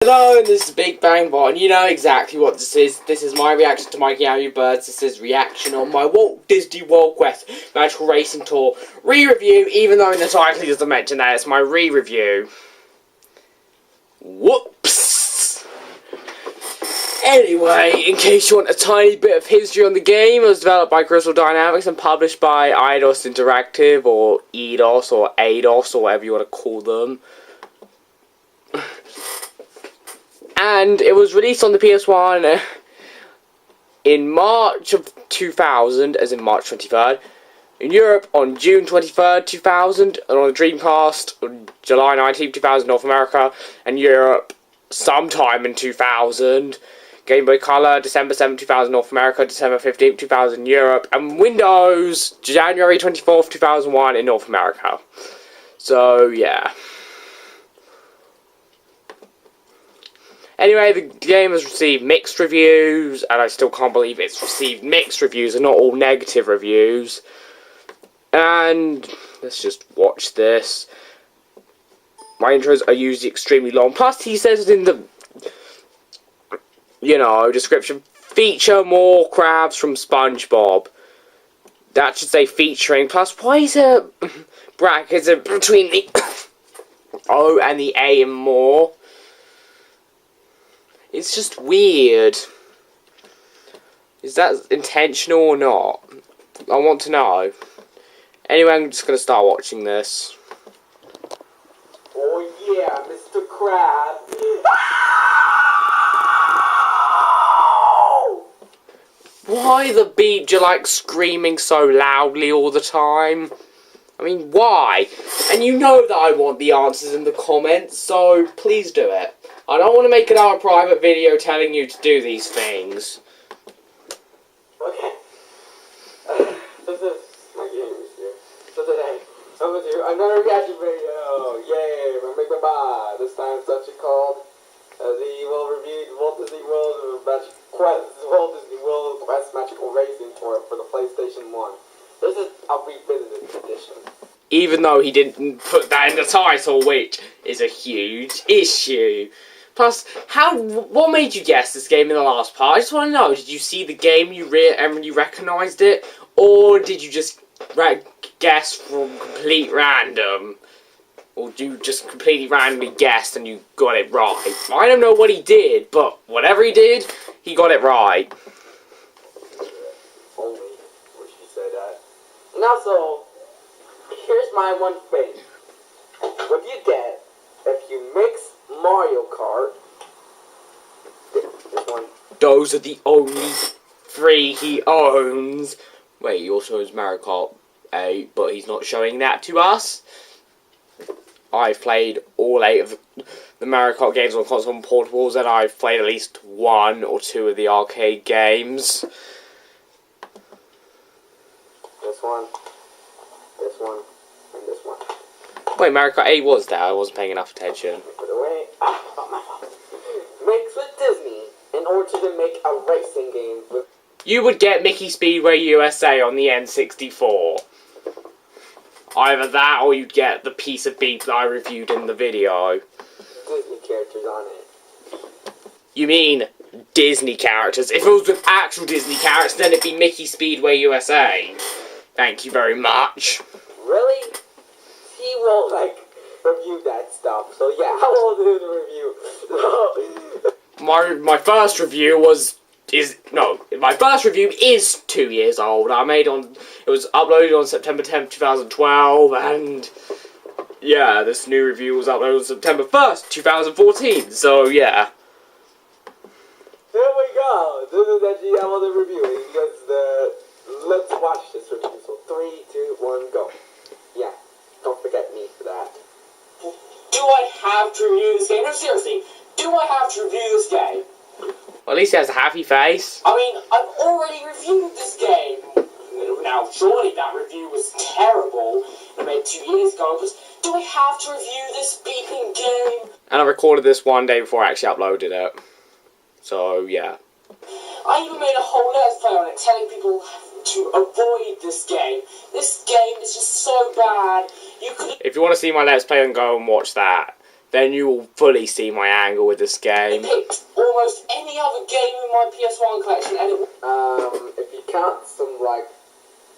Hello, this is Big Bang Bot, and you know exactly what this is. This is my reaction to MikeyAngryBirds. This is reaction on my Walt Disney World Quest Magical Racing Tour re-review, even though in the title it doesn't mention that it's my re-review. Whoops! Anyway, in case you want a tiny bit of history on the game, it was developed by Crystal Dynamics and published by Eidos Interactive, or Eidos, or Eidos, or whatever you want to call them. And it was released on the PS1 in March of 2000, as in March 23rd. In Europe on June 23rd, 2000. And on the Dreamcast on July 19th, 2000, North America. And Europe sometime in 2000. Game Boy Color, December 7th, 2000, North America. December 15th, 2000, Europe. And Windows, January 24th, 2001 in North America. So, yeah. Anyway, the game has received mixed reviews, and I still can't believe it's received mixed reviews and not all negative reviews. And let's just watch this. My intros are usually extremely long. Plus, he says in the, description, feature more crabs from SpongeBob. That should say featuring. Plus, why is there brackets between the O and the A and more? It's just weird. Is that intentional or not? I want to know. Anyway, I'm just going to start watching this. Oh yeah, Mr. Crab. Why the beach are like screaming so loudly all the time? I mean, why? And you know that I want the answers in the comments, so please do it. I don't want to make another private video telling you to do these things. Okay. This is my game here. So today, I'm going to do another reaction video. Yay, from MikeyAngryBirds. This time it's actually called the well-reviewed Walt Disney World Quest Magical Racing Tour for the PlayStation 1. This is a revisited edition. Even though he didn't put that in the title, which is a huge issue. Plus, what made you guess this game in the last part? I just want to know, did you see the game and you recognised it? Or did you just guess from complete random? Or you just completely randomly guessed and you got it right? I don't know what he did, but whatever he did, he got it right. Only wish you said that. And also, here's my one thing. What you get if you mix Mario Kart, this one. Those are the only 3 he owns. Wait, he also owns Mario Kart 8, but he's not showing that to us. I've played all 8 of the Mario Kart games on console and portables, and I've played at least 1 or 2 of the arcade games. This one, and this one. Wait, Mario Kart 8 was there. I wasn't paying enough attention. Put away. My fault. Mixed with Disney in order to make a racing game with. You would get Mickey Speedway USA on the N64. Either that, or you'd get the piece of beef that I reviewed in the video. Disney characters on it. You mean Disney characters? If it was with actual Disney characters, then it'd be Mickey Speedway USA. Thank you very much. Really? He won't, review that stuff. So yeah, I will do the review. My first review my first review is 2 years old. It was uploaded on September 10th, 2012, and yeah, this new review was uploaded on September 1st, 2014, so yeah. There we go. This is actually how I'm reviewing, because let's watch this review. So 3, 2, 1, go. Yeah, don't forget me for that. Do I have to review this game? No, seriously, do I have to review this game? Well, at least he has a happy face. I mean, I've already reviewed this game. Now, surely that review was terrible. I made 2 years ago, but do I have to review this beeping game? And I recorded this one day before I actually uploaded it. So, yeah. I even made a whole let's play on it, telling people to avoid this game. This game is just so bad. If you want to see my let's play, then go and watch that. then you will fully see my angle with this game. I picked almost any other game in my PS1 collection, and it...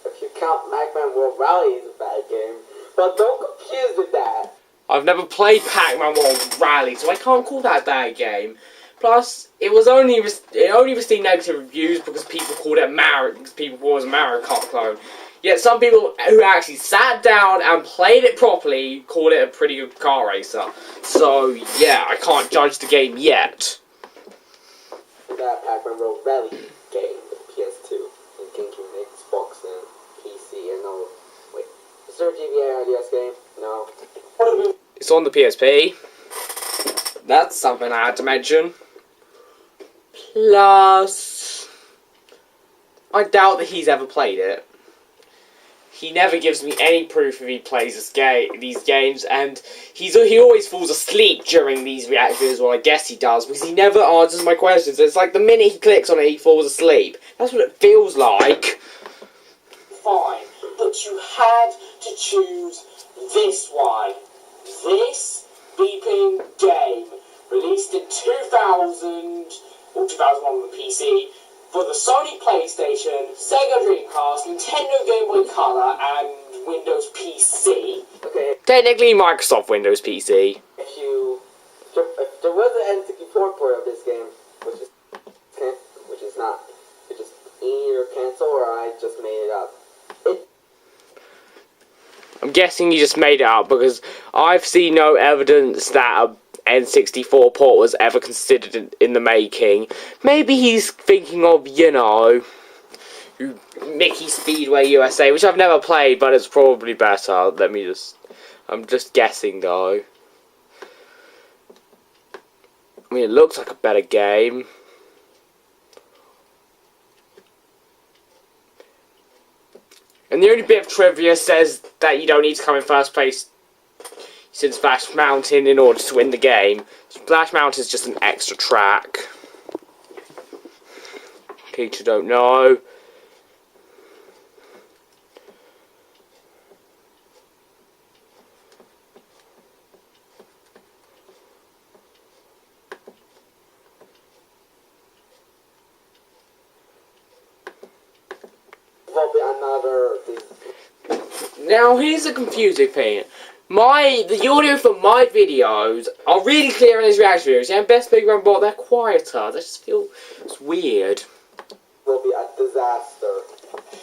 If you count Pac-Man World Rally is a bad game, but don't confuse with that. I've never played Pac-Man World Rally, so I can't call that a bad game. Plus, it only received negative reviews because people called it Mario Kart clone. Yet some people who actually sat down and played it properly called it a pretty good car racer. So yeah, I can't judge the game yet. That Pac-Man World Rally game with PS2 and GameCube, Xbox, and PC, and no. Wait, is there a GBA RTS game? No. It's on the PSP. That's something I had to mention. Plus, I doubt that he's ever played it. He never gives me any proof if he plays these games, and he always falls asleep during these react videos. Well, I guess he does, because he never answers my questions. It's like the minute he clicks on it, he falls asleep. That's what it feels like. Fine, but you had to choose this one. This beeping game, released in 2000, or 2001 on the PC, for the Sony PlayStation, Sega Dreamcast, Nintendo Game Boy Color, and Windows PC. Okay. Technically, Microsoft Windows PC. If there was an N64 port of this game, which is not, it just either cancel or I just made it up. I'm guessing you just made it up because I've seen no evidence that a N64 port was ever considered in the making. Maybe he's thinking of, Mickey Speedway USA, which I've never played, but it's probably better. I'm just guessing though. I mean, it looks like a better game. And the only bit of trivia says that you don't need to come in first place since Splash Mountain in order to win the game. Splash Mountain is just an extra track. In case you don't know. Now here's a confusing thing. The audio for my videos are really clear in these reaction videos, and Best Big Run Bot, they're quieter. They just feel weird. Will be a disaster.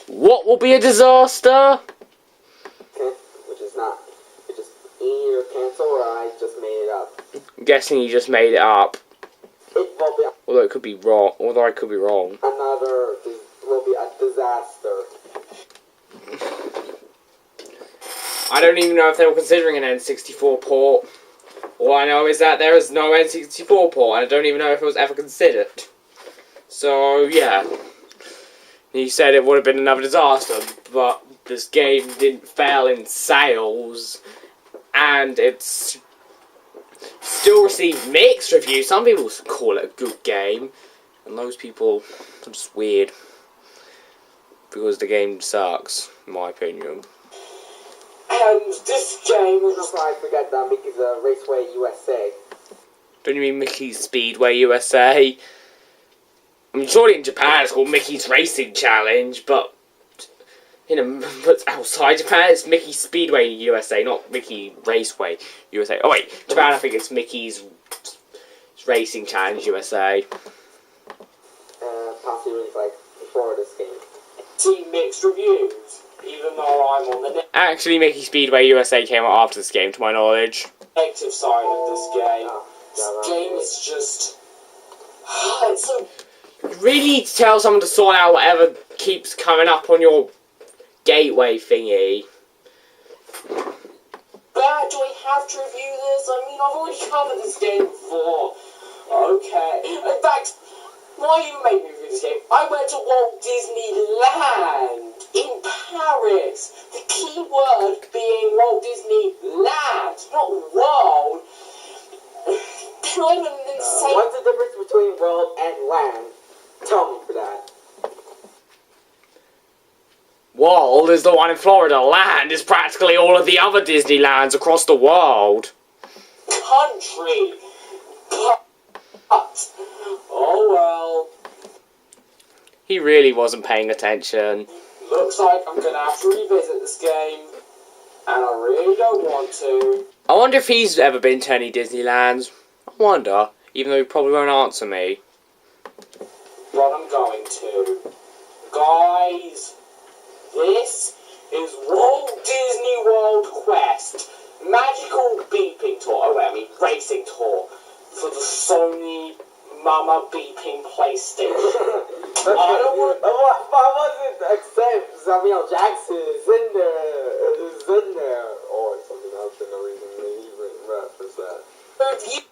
What will be a disaster? Which is not. It just either cancel or I just made it up. I'm guessing you just made it up. It will be. Although it could be wrong. Although I could be wrong. Will be a disaster. I don't even know if they were considering an N64 port. All I know is that there is no N64 port, and I don't even know if it was ever considered. So, yeah. He said it would have been another disaster, but this game didn't fail in sales, and it's still received mixed reviews. Some people call it a good game, and those people are just weird. Because the game sucks, in my opinion. And this game was... I forgot that Mickey's Raceway USA. Don't you mean Mickey's Speedway USA? I mean, surely in Japan it's called Mickey's Racing Challenge, but but outside Japan it's Mickey's Speedway USA, not Mickey Raceway USA. Oh wait, Japan I think it's Mickey's Racing Challenge USA. Possibly like before this game. See mixed reviews, even though I'm on the Actually, Mickey Speedway USA came out after this game, to my knowledge. negative side of this game. This game is just... it's so... You really need to tell someone to sort out whatever keeps coming up on your gateway thingy. Bad, do I have to review this? I mean, I've already covered this game before. Okay. In fact, why you made me review this game? I went to Walt Disneyland in Paris. The key word being Walt Disneyland, not world. Not even insane. What's the difference between world and land? Tell me for that. World is the one in Florida. Land is practically all of the other Disneylands across the world. country. But, oh well. He really wasn't paying attention. Looks like I'm gonna have to revisit this game. And I really don't want to. I wonder if he's ever been to any Disneylands. I wonder, even though he probably won't answer me. But I'm going to. Guys, this is Walt Disney World Quest Magical Beeping Tour. Oh, I mean Racing Tour for the Sony Mama Beeping PlayStation. I wasn't except Samuel Jackson is in there, or something else for no reason. They even reference that. Review.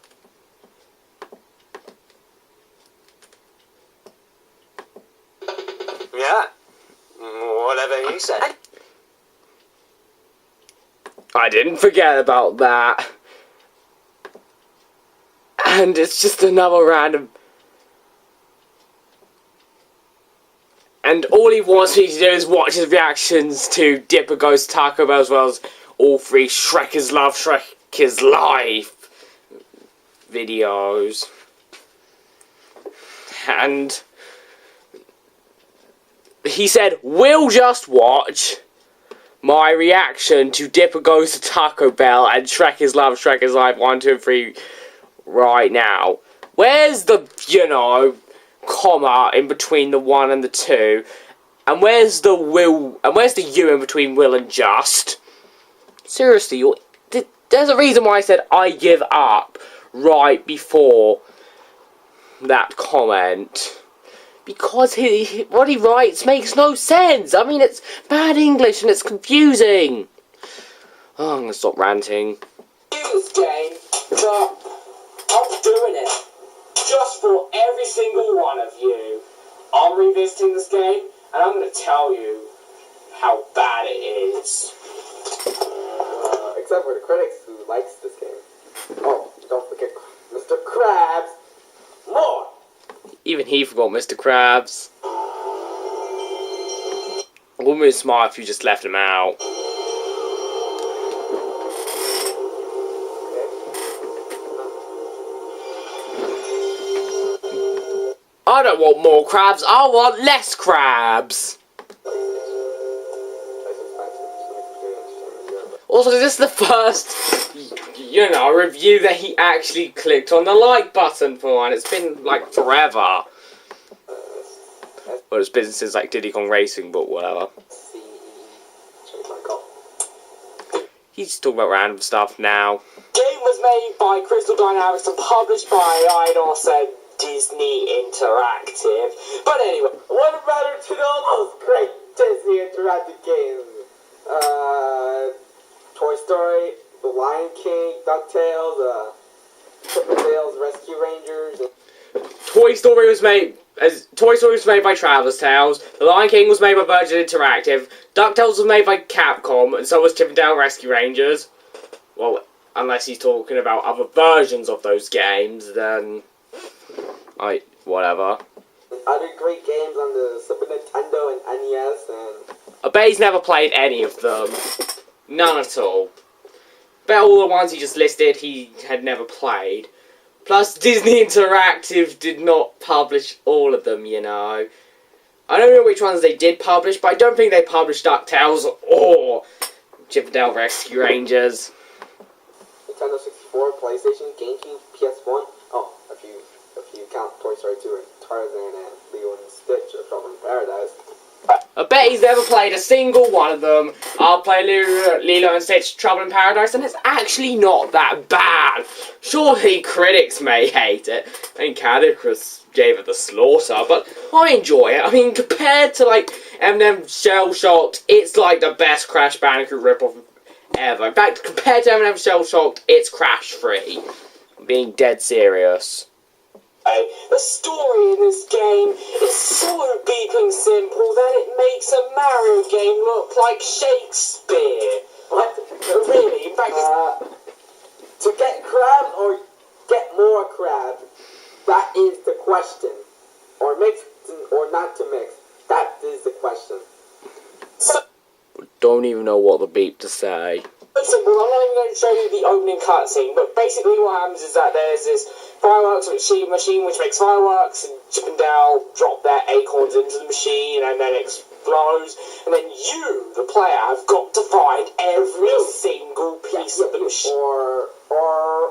Yeah, whatever he said. I didn't forget about that. And it's just another random... And all he wants me to do is watch his reactions to Dipper Goes to Taco Bell, as well as all three Shrek is Love, Shrek is Life videos. And he said, we'll just watch my reaction to Dipper Goes to Taco Bell and Shrek is Love, Shrek is Life 1, 2, and 3 right now. Where's the, comma in between the 1 and the 2? And where's the will, and where's the U in between will and just? Seriously, there's a reason why I said I give up right before that comment. Because what he writes makes no sense. I mean, it's bad English and it's confusing. Oh, I'm gonna stop ranting. This game, but I'm doing it just for every single one of you. I'm revisiting this game, and I'm gonna tell you how bad it is. Except for the critics who likes this game. Oh, don't forget Mr. Krabs. More. Even he forgot Mr. Krabs. It wouldn't be smart if you just left him out. I don't want more crabs, I want less crabs! Also, this is the first, review that he actually clicked on the like button for, and it's been, like, forever. Well, it's been since, like, Diddy Kong Racing, but whatever. He's talking about random stuff now. Game was made by Crystal Dynamics and published by Eidos and Disney Interactive. But anyway, What about her to all those great Disney interactive games? Toy Story, The Lion King, DuckTales, Tales, Rescue Rangers. Toy Story was made by Traveller's Tales. The Lion King was made by Virgin Interactive. DuckTales was made by Capcom, and so was Chip and Dale Rescue Rangers. Well, unless he's talking about other versions of those games, then whatever. Other great games on the Super Nintendo and NES, and I bet he's never played any of them. None at all. Bet all the ones he just listed he had never played. Plus, Disney Interactive did not publish all of them, I don't know which ones they did publish, but I don't think they published DuckTales or Chip and Dale Rescue Rangers. Nintendo 64, PlayStation, GameCube, PS1. Oh, if you count Toy Story 2 and Tarzan and Lilo and Stitch or Trouble in Paradise. I bet he's never played a single one of them. I'll play Lilo and Stitch Trouble in Paradise, and it's actually not that bad. Surely critics may hate it. I mean, Cadicus gave it the slaughter, but I enjoy it. I mean, compared to, like, M&M Shell Shocked, it's like the best Crash Bandicoot ripoff ever. In fact, compared to M&M Shell Shocked, it's crash-free. I'm being dead serious. the story in this game is so beeping simple that it makes a Mario game look like Shakespeare. What? Really? In fact, to get crab or get more crab? That is the question. Or mix or not to mix. That is the question. So, Don't even know what the beep to say. the simple. I'm not even going to show you the opening cutscene, but basically what happens is that there's this fireworks machine which makes fireworks, and Chip and Dale drop their acorns into the machine, and then it explodes, and then you, the player, have got to find every single piece of the machine. Or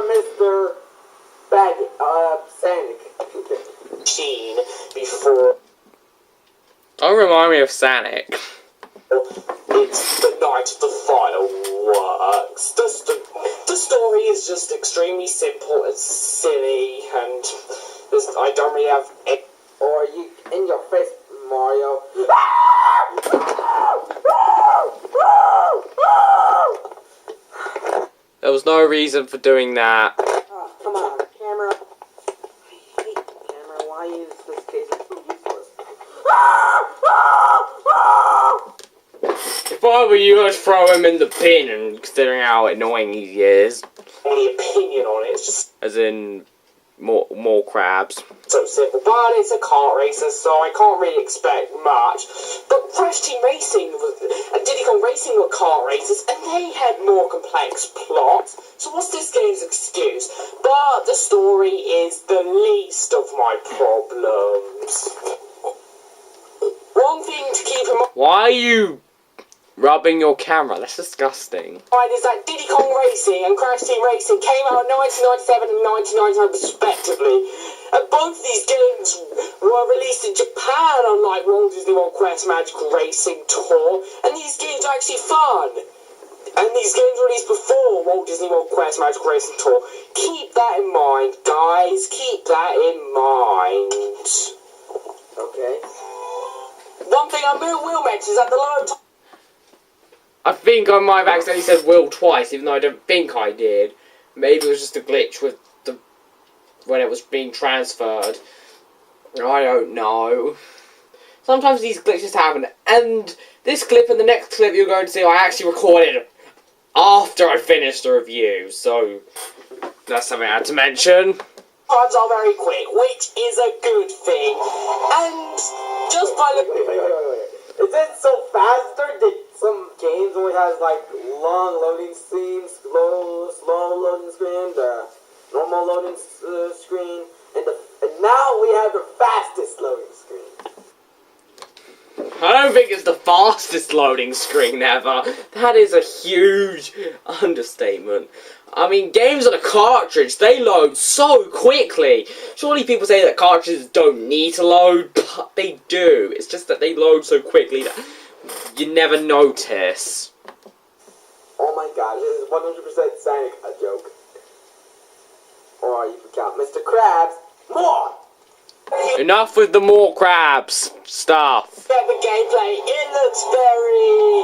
Mr. Sanic. Machine before. Don't remind me of Sanic. It's the night of the fireworks. The story is just extremely simple and silly, and I don't really have. Or you in your face, Mario. There was no reason for doing that. Oh, come on, camera. I hate camera. Why is this case so useless? If I were you, I'd throw him in the bin, and considering how annoying he is. Any opinion on it? It's just As in, more crabs. so simple, but it's a kart racer, so I can't really expect much. But Crash Team Racing and Diddy Kong Racing were kart racers, and they had more complex plots. So what's this game's excuse? But the story is the least of my problems. One thing to keep in Why are you rubbing your camera? That's disgusting. mind is that Diddy Kong Racing and Crash Team Racing came out in 1997 and 1999 respectively. And both these games were released in Japan, unlike Walt Disney World Quest Magical Racing Tour. And these games are actually fun. And these games were released before Walt Disney World Quest Magical Racing Tour. Keep that in mind, guys. Keep that in mind. Okay. One thing I will mention is that the low time. I think I might have accidentally said Will twice, even though I don't think I did. Maybe it was just a glitch with when it was being transferred. I don't know. Sometimes these glitches happen, and this clip and the next clip you're going to see I actually recorded after I finished the review, so that's something I had to mention. Times are very quick, which is a good thing. And just by looking. Wait. Is it so faster that some games only has like long loading screens, slow loading screen, the normal loading screen, and now we have the fastest loading screen. I don't think it's the fastest loading screen ever. That is a huge understatement. I mean, games on a cartridge, they load so quickly. Surely people say that cartridges don't need to load, but they do. It's just that they load so quickly that you never notice. Oh my god, this is 100% Sonic a joke. Or you can count Mr. Krabs. More! Enough with the more crabs stuff. At the gameplay, it looks very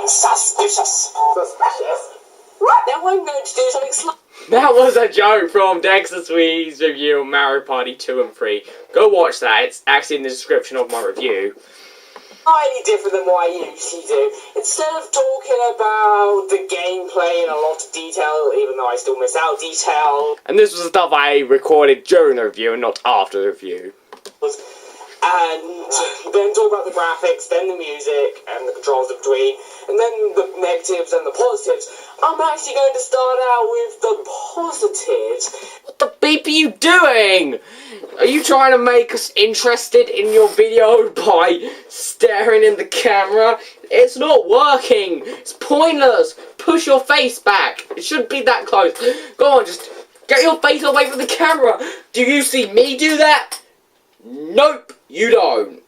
suspicious. Suspicious? Now I'm going to do something slightly That was a joke from Dexter Sweet's review of Mario Party 2 and 3. Go watch that, it's actually in the description of my review. different than what I usually do. Instead of talking about the gameplay in a lot of detail, even though I still miss out detail. And this was the stuff I recorded during the review and not after the review. And then talk about the graphics, then the music, and the controls in between, and then the negatives and the positives. I'm actually going to start out with the positives. What the beep are you doing? Are you trying to make us interested in your video by staring in the camera? It's not working. It's pointless. Push your face back. It shouldn't be that close. Go on, just get your face away from the camera. Do you see me do that? Nope, you don't.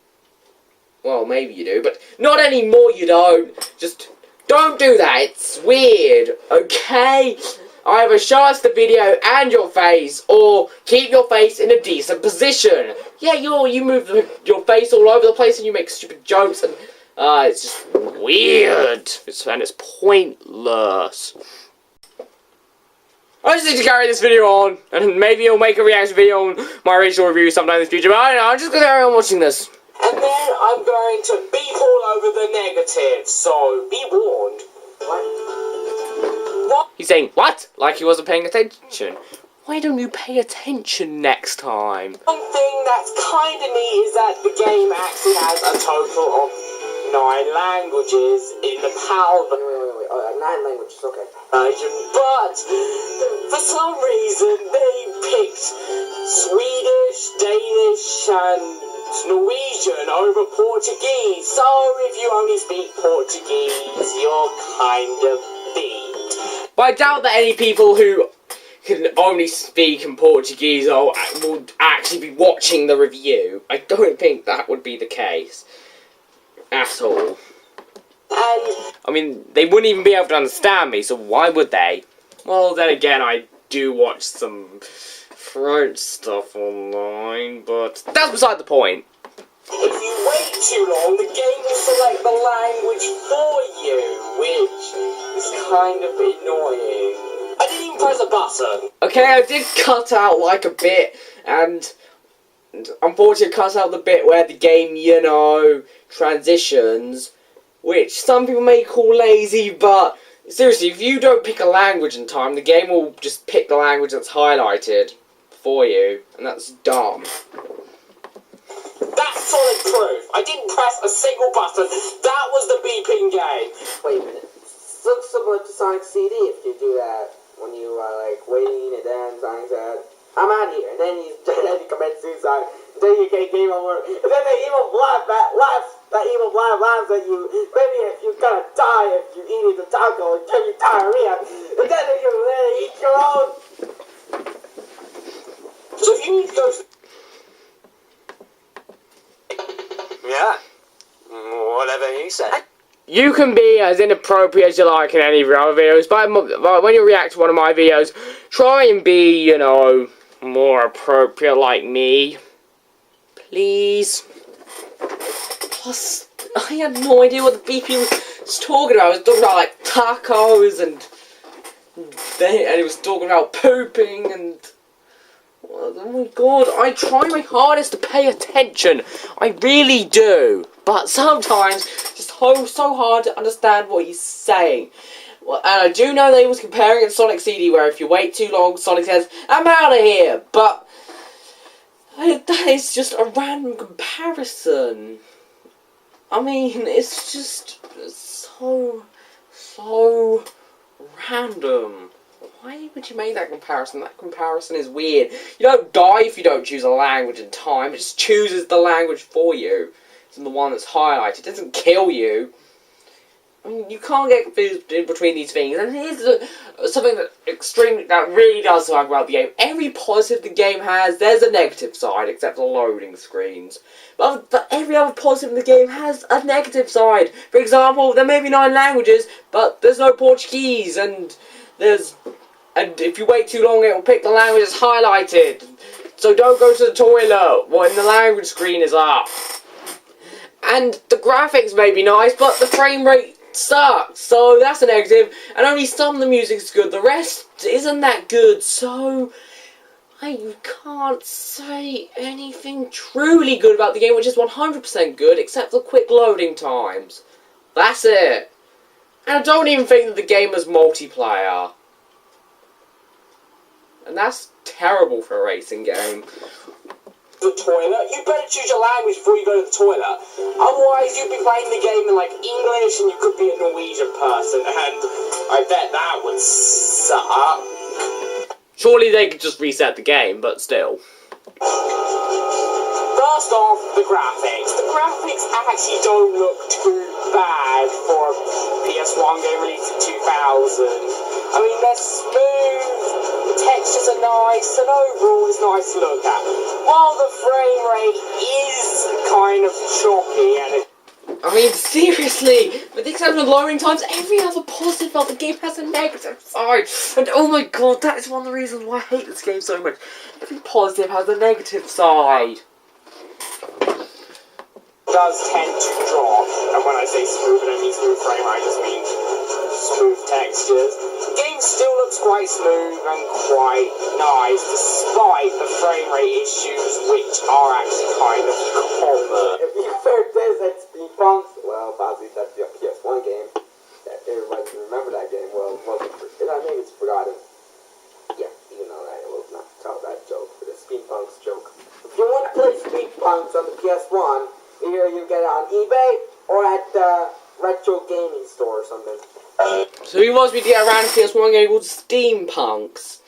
Well, maybe you do, but not anymore you don't. Just don't do that. It's weird, okay? Either show us the video and your face, or keep your face in a decent position. Yeah, you move your face all over the place and you make stupid jokes, and it's just weird. And it's pointless. I just need to carry this video on, and maybe I'll make a reaction video on my racial review sometime in the future, but I don't know, I'm just going to carry on watching this. And then I'm going to beep all over the negatives, so be warned. What? He's saying, what? Like he wasn't paying attention. Why don't you pay attention next time? One thing that's kind of neat is that the game actually has a total of languages in the PAL Wait. 9 languages, okay. version, but for some reason they picked Swedish, Danish, and Norwegian over Portuguese. So if you only speak Portuguese, you're kind of beat. But I doubt that any people who can only speak in Portuguese will actually be watching the review. I don't think that would be the case at all. I mean, they wouldn't even be able to understand me, so why would they? Well, then again, I do watch some French stuff online, but that's beside the point. If you wait too long, the game will select the language for you, which is kind of annoying. I didn't even press a button. Okay, I did cut out like a bit, and unfortunately cut out the bit where the game, you know, transitions, which some people may call lazy, but seriously, if you don't pick a language in time, the game will just pick the language that's highlighted for you, and that's dumb. That's solid proof. I didn't press a single button. That was the beeping game. Wait a minute. This looks similar to Sonic CD if you do that when you are like waiting and then Sonic said, I'm out of here, and then you commit suicide, and then you get game over, and then the evil blood laughs at you. Maybe if you're gonna die if you eat the taco and give you diarrhea, and then you eat your own. So if you need to go to... Yeah. Whatever he said. You can be as inappropriate as you like in any of your other videos, but when you react to one of my videos, try and be, you know, more appropriate like me. Please. Plus, I had no idea what the BP was talking about. It was talking about, like, tacos, and he was talking about pooping, and... Oh my god, I try my hardest to pay attention. I really do. But sometimes it's so hard to understand what he's saying. Well, and I do know that he was comparing it to Sonic CD, where if you wait too long, Sonic says, I'm out of here. But that is just a random comparison. I mean, it's just so random. Why would you make that comparison? That comparison is weird. You don't die if you don't choose a language in time. It just chooses the language for you. It's the one that's highlighted. It doesn't kill you. I mean, you can't get confused in between these things. And here's something that really does talk about the game. Every positive the game has, there's a negative side, except for loading screens. But every other positive in the game has a negative side. For example, there may be 9 languages, but there's no Portuguese, and if you wait too long, it will pick the language that's highlighted. So don't go to the toilet when the language screen is up. And the graphics may be nice, but the frame rate sucks. So that's a negative. And only some of the music's good. The rest isn't that good. So I can't say anything truly good about the game, which is 100% good, except for quick loading times. That's it. And I don't even think that the game is multiplayer. And that's terrible for a racing game. The toilet, you better choose your language before you go to the toilet. Otherwise, you'd be playing the game in like English and you could be a Norwegian person, and I bet that would suck. Surely they could just reset the game, but still. First off, the graphics. The graphics actually don't look too bad for a PS1 game released in 2000. I mean, they're smooth, the textures are nice, and overall it's nice to look at. While the frame rate is kind of choppy and I mean, seriously, with the exception of loading times, every other positive of the game has a negative side. And oh my god, that is one of the reasons why I hate this game so much. Every positive has a negative side. does tend to drop, and when I say smooth, I don't mean smooth frame rate, I just mean smooth textures. The game still looks quite smooth and quite nice, despite the frame rate issues, which are actually kind of common. If you compare this and Speed Punks, well, obviously that's the PS1 game. That everybody can remember that game. Well, I think it's forgotten. Yeah, even though I will not tell that joke for the Speed Punks joke. If you want to play Speed Punks on the PS1, either you get it on eBay or at the retro gaming store or something. So he wants me to get around to PS1 game called Steampunks.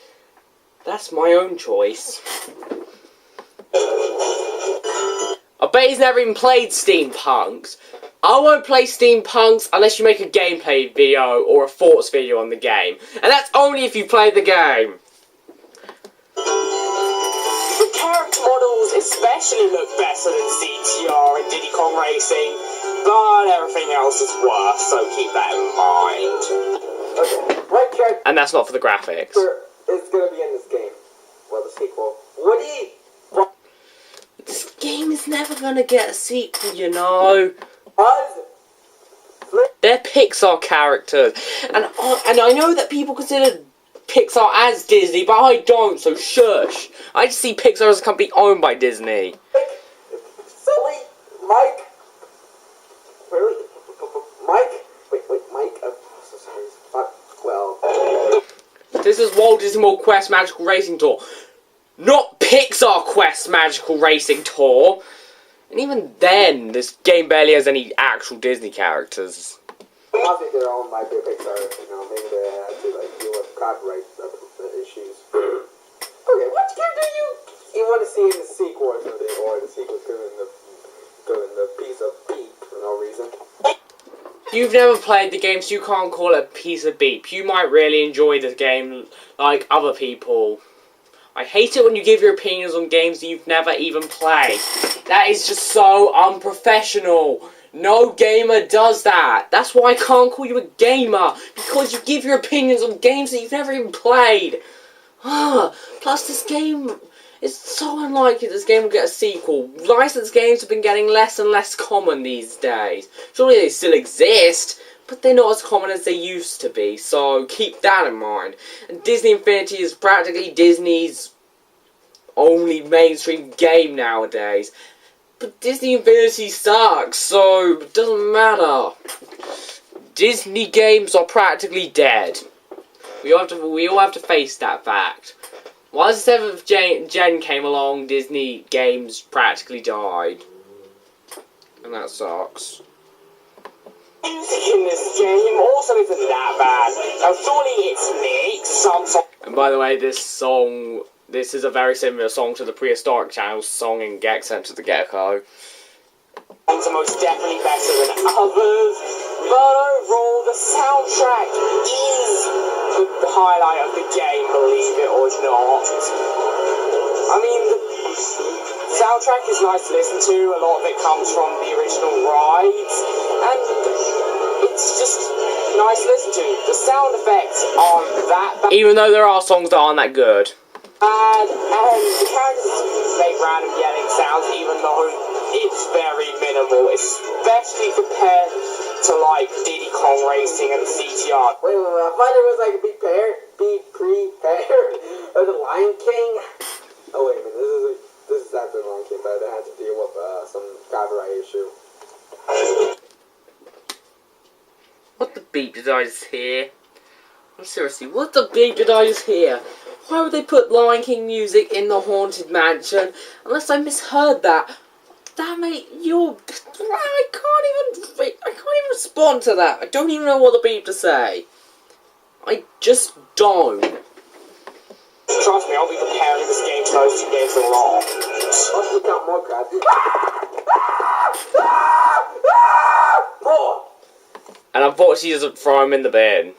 That's my own choice. I bet he's never even played Steampunks. I won't play Steampunks unless you make a gameplay video or a thoughts video on the game. And that's only if you play the game. The character models especially look better than CTR and Diddy Kong Racing, but everything else is worse, so keep that in mind. Okay, what character And that's not for the graphics. is gonna be in this game? Well, the sequel. Woody! This game is never gonna get a sequel, you know. Buzz! They're Pixar characters. And I know that people consider Pixar as Disney, but I don't, so shush. I just see Pixar as a company owned by Disney. Silly Mike. Really? Mike? Wait, Mike? I'm so sorry. Well. This is Walt Disney World Quest Magical Racing Tour. Not Pixar Quest Magical Racing Tour. And even then, this game barely has any actual Disney characters. Obviously, they're owned by Pixar. You know, maybe they have to like deal with copyright issues. Okay, what character you want to see in the sequel or something, or the sequel's giving the piece of beep for no reason? You've never played the game, so you can't call it a piece of beep. You might really enjoy this game like other people. I hate it when you give your opinions on games that you've never even played. That is just so unprofessional. No gamer does that. That's why I can't call you a gamer. Because you give your opinions on games that you've never even played. Plus this game, it's so unlikely this game will get a sequel. Licensed games have been getting less and less common these days. Surely they still exist, but they're not as common as they used to be, so keep that in mind. And Disney Infinity is practically Disney's only mainstream game nowadays. But Disney Infinity sucks, so it doesn't matter. Disney games are practically dead. We all have to face that fact. Once the 7th gen came along, Disney games practically died. And that sucks. Music in this game also isn't that bad. Now surely it's mixed, some songs And by the way, this is a very similar song to the Prehistoric Channel's song in Gex Enter the Gecko. are most definitely better than others, but overall the soundtrack is the highlight of the game, believe it or not. I mean, the soundtrack is nice to listen to, a lot of it comes from the original rides, and it's just nice to listen to. The sound effects aren't that bad. Even though there are songs that aren't that good. And the characters make random yelling sounds, even though it's very minimal, especially compared to like Diddy Kong Racing and CTR. Wait, I thought it was like be prepared or the Lion King. Oh wait a minute, this is after the Lion King, but I had to deal with some copyright issue. What the beep did I just hear? Seriously, what the beep did I just hear? Why would they put Lion King music in the Haunted Mansion? Unless I misheard that. Damn it, I can't even respond to that. I don't even know what the beep to say. I just don't. Trust me, I'll be comparing this game to those two games a lot. Let's look out more crap. More! And unfortunately, he doesn't throw him in the bin.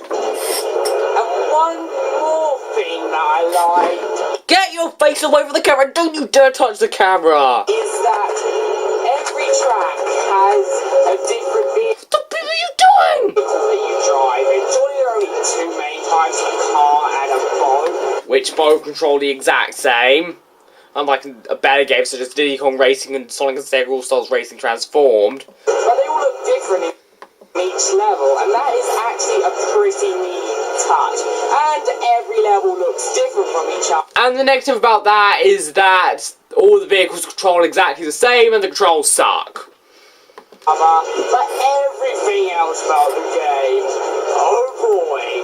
And one more thing that I like Get your face away from the camera! Don't you dare touch the camera! is that every track has a different vehicle What the beep are you doing? that you drive. It's only there are only two main types, a car and a boat. Which both control the exact same. Unlike a better game such as Diddy Kong Racing and Sonic and Sega All-Stars Racing Transformed. But they all look different in each level, and that is actually a pretty neat touch. And every level looks different from each other. And the negative about that is that all the vehicles control exactly the same and the controls suck. But everything else about the game, oh boy,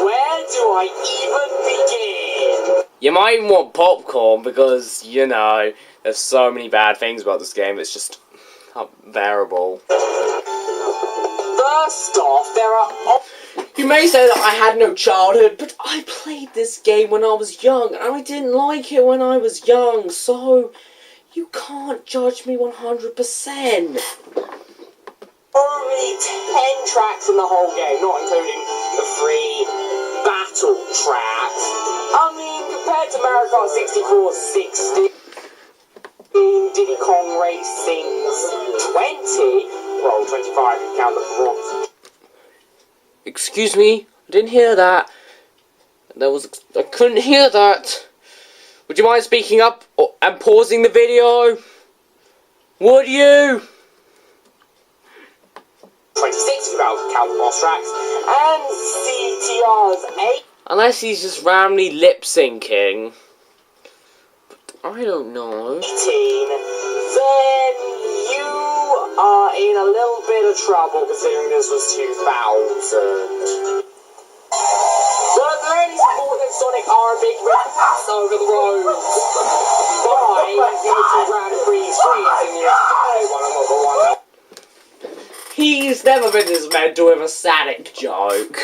where do I even begin? You might even want popcorn because, you know, there's so many bad things about this game, it's just bearable. First off, there are... You may say that I had no childhood, but I played this game when I was young, and I didn't like it when I was young, so you can't judge me 100%. Only 10 tracks in the whole game, not including the 3 battle tracks. I mean, compared to Mario Kart 64 60, Diddy Kong Racing's 20, well, 25 if you count the bronze. Excuse me, I didn't hear that. I couldn't hear that. Would you mind speaking up and pausing the video? Would you? 26 if you count the boss tracks, and CTR's 8. Unless he's just randomly lip syncing. But I don't know. 18, then you are in a little bit of trouble considering this was 2000. But at the very least, Walt and Sonic are a big pass over the road. By the Grand Prix in the one. He's never been this mental with a Sonic joke.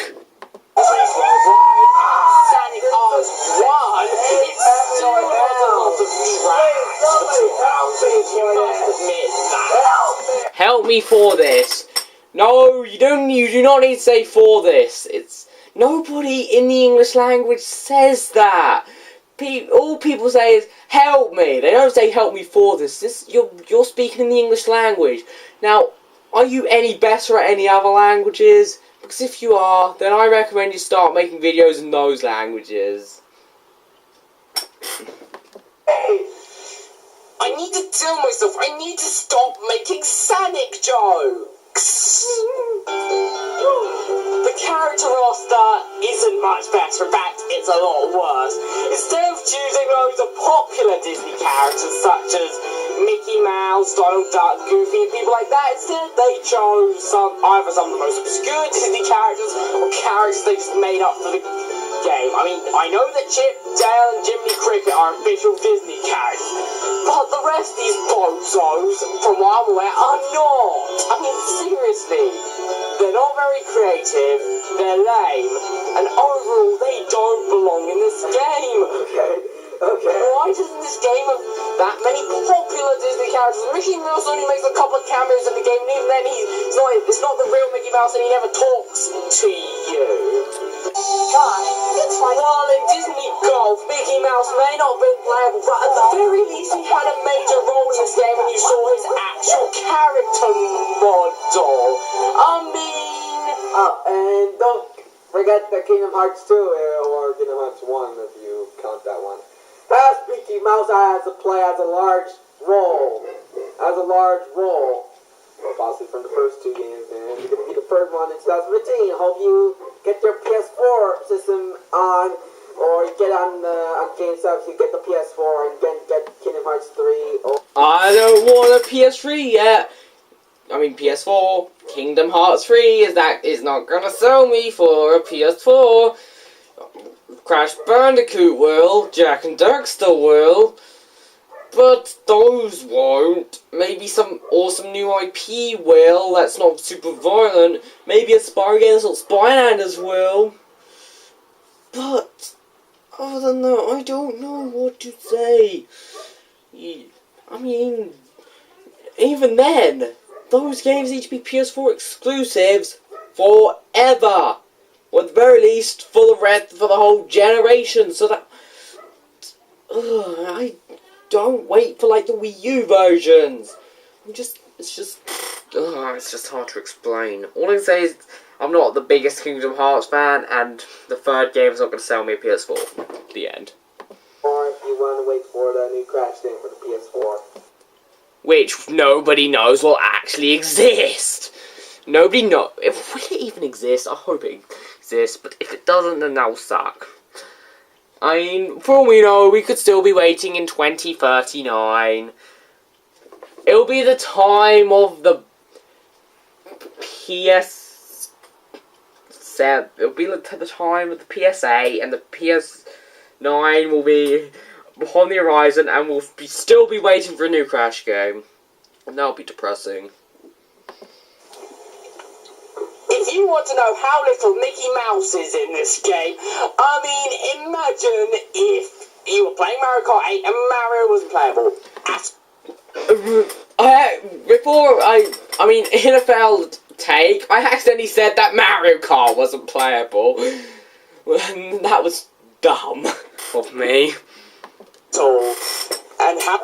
Sonic Cars 1, it's so a lot of tracks for 2000, you must admit that. Help me for this. No, you do not need to say for this. It's nobody in the English language says that. All people say is help me. They don't say help me for this. You're speaking in the English language. Now, are you any better at any other languages? Because if you are, then I recommend you start making videos in those languages. I need to tell myself, I need to stop making Sonic jokes. The character roster isn't much better, in fact, it's a lot worse. Instead of choosing loads of popular Disney characters such as Mickey Mouse, Donald Duck, Goofy, and people like that, instead they chose either some of the most obscure Disney characters or characters they just made up for the game. I mean, I know that Chip, Dale, and Jiminy Cricket are official Disney characters, but the rest of these bozos, from what I'm aware, are not. I mean, seriously, they're not very creative, they're lame, and overall, they don't belong in this game. Okay. Why doesn't this game have that many popular Disney characters? Mickey Mouse only makes a couple of cameos in the game, and even then it's not the real Mickey Mouse, and he never talks to you. It's fine. While in Disney Golf, Mickey Mouse may not have been playable, but at the very least he had a major role in this game, and you saw his actual character model. And don't forget the Kingdom Hearts 2, or Kingdom Hearts 1 if you count that one. Has Mickey Mouse has a large role. Possibly from the first 2 games, and it's gonna be the third one in 2015. Hope you get your PS4 system on, or get on GameStop, you get the PS4 and get Kingdom Hearts 3. I don't want a PS3 yet. I mean PS4. Kingdom Hearts 3 is not gonna sell me for a PS4. Crash Bandicoot will, Jack and Daxter will, but those won't. Maybe some awesome new IP will, that's not super violent. Maybe a Spy Games or Spylanders will. But, other than that, I don't know what to say. I mean, even then, those games need to be PS4 exclusives forever. Or at the very least, for the whole generation, so that... I don't wait for, like, the Wii U versions. It's just hard to explain. All I can say is, I'm not the biggest Kingdom Hearts fan, and the third game is not going to sell me a PS4. The end. Or if you want to wait for the new Crash game for the PS4. Which nobody knows will actually exist. Nobody knows. Will it even exist? I hope it exists, but if it doesn't, then that'll suck. I mean, for all we know, we could still be waiting in 2039. It'll be the time of the PS7. It'll be the time of the PSA, and the PS9 will be on the horizon, and we'll still be waiting for a new Crash game. And that'll be depressing. If you want to know how little Mickey Mouse is in this game, I mean, imagine if you were playing Mario Kart 8 and Mario wasn't playable in a failed take, I accidentally said that Mario Kart wasn't playable. That was dumb of me. all. And how...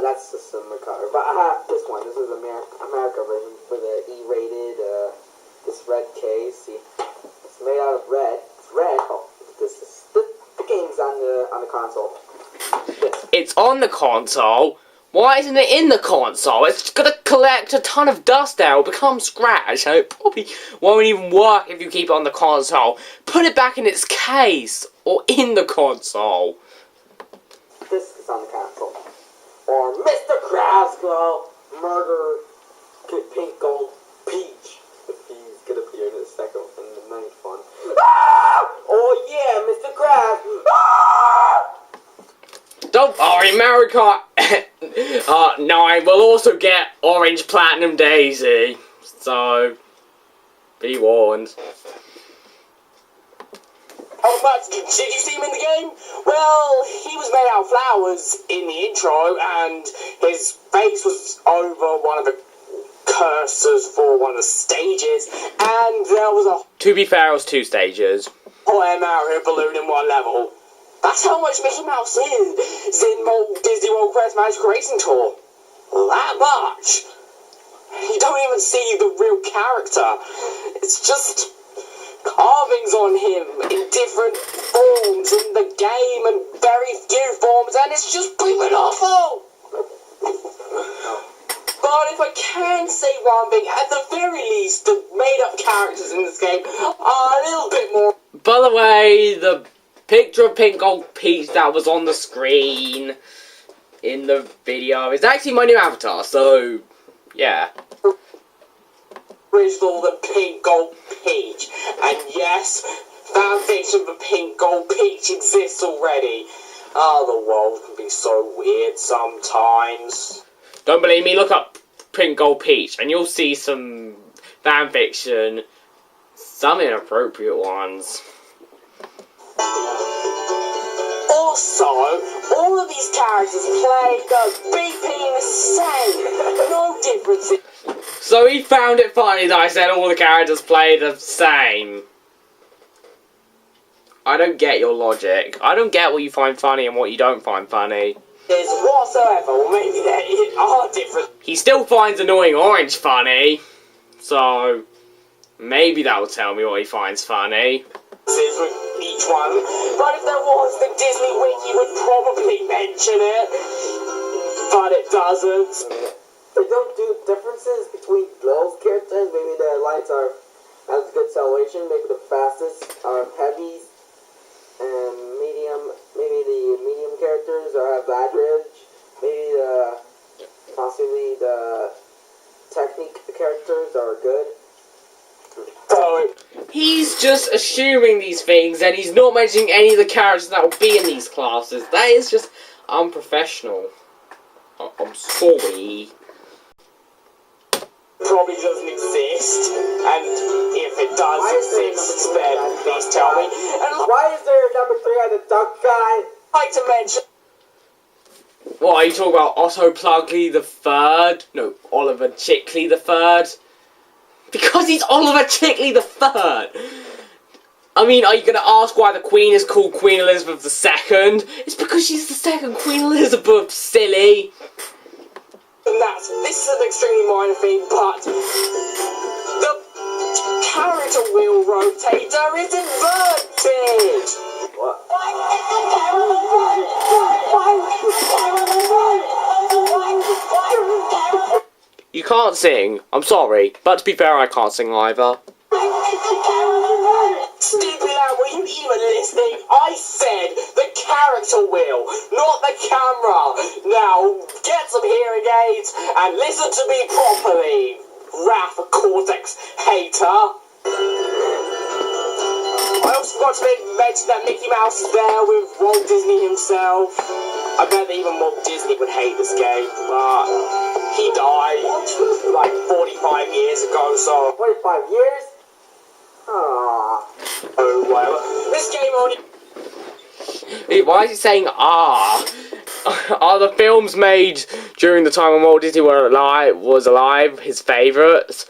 That's just some recovery. But I have this one. This is America version for the E-rated, this red case. See, it's made out of red. It's red. Oh, the game's on the console. This. It's on the console. Why isn't it in the console? It's gonna collect a ton of dust there. It'll become scratch. And it probably won't even work if you keep it on the console. Put it back in its case or in the console. This is on the console. Or Mr. Krabs Go Murder Pink Gold Peach. If he's gonna appear in the second and the ninth one. Ah! Oh yeah, Mr. Krabs! Ah! Don't worry, Mario Kart 9 will also get Orange Platinum Daisy. So, be warned. How much did you see him in the game? Well, he was made out of flowers in the intro, and his face was over one of the cursors for one of the stages, and there was a To be fair, it was 2 stages. hot air Mario balloon in one level. That's how much Mickey Mouse is in Disney World Quest Magic Racing Tour. That much. You don't even see the real character. It's just carvings on him in different forms in the game and very few forms, and it's just bleeping awful. But if I can say one thing, at the very least, the made-up characters in this game are a little bit more... By the way, the picture of Pink Gold Peach that was on the screen in the video is actually my new avatar, so yeah. Original than Pink Gold Peach. And yes, fanfiction of the Pink Gold Peach exists already. Oh, the world can be so weird sometimes. Don't believe me? Look up Pink Gold Peach and you'll see some fanfiction, some inappropriate ones. Also, all of these characters play the beeping the same. No differences. So he found it funny that I said all the characters play the same. I don't get your logic. I don't get what you find funny and what you don't find funny. There's whatsoever, or maybe there are different. He still finds Annoying Orange funny. So, maybe that will tell me what he finds funny. With each one, but if there was, the Disney Wiki would probably mention it, but it doesn't. They don't do differences between those characters. Maybe their lights are has good acceleration. Maybe the fastest are heavies and medium. Maybe the medium characters are have average. Maybe possibly the technique characters are good. So He's just assuming these things and he's not mentioning any of the characters that will be in these classes. That is just unprofessional. I'm sorry. probably doesn't exist, and if it does exist, then please tell me. And Why is there a number 3 on the duck guy? I'd like to mention What, are you talking about Otto Plugley the Third? No, Oliver Chickley the Third? Because he's Oliver Chickley the Third! I mean, are you going to ask why the Queen is called Queen Elizabeth II? It's because she's the second Queen Elizabeth, silly! this is an extremely minor thing, but the character wheel rotator is inverted! What? You can't sing. I'm sorry. But to be fair, I can't sing either. Stupid lad, were you even listening? I said the character wheel, not the camera. Now, get some hearing aids and listen to me properly, Wrath Cortex hater. I also forgot to mention that Mickey Mouse is there with Walt Disney himself. I bet that even Walt Disney would hate this game, but he died like 45 years ago, so 45 years? Aww. oh whatever. This game only Why is he saying ah? Are the films made during the time when Walt Disney was alive his favourites?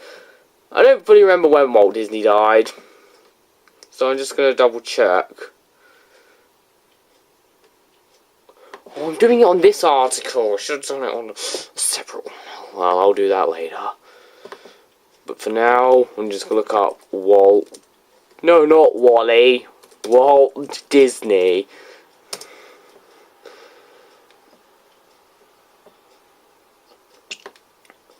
I don't fully remember when Walt Disney died, so I'm just gonna double check. Oh, I'm doing it on this article. I should have done it on a separate one. Well, I'll do that later. But for now, I'm just gonna look up Walt. No, not Wally. Walt Disney.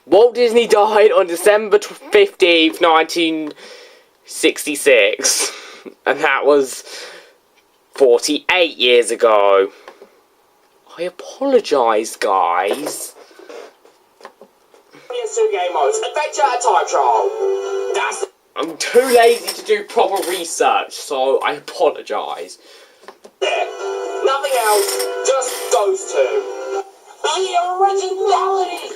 Walt Disney died on December 15th, 1966. And that was 48 years ago. I apologise, guys. two game modes. Adventure and time trial. That's I'm too lazy to do proper research, so I apologise. it. Nothing else, just those two. The originality!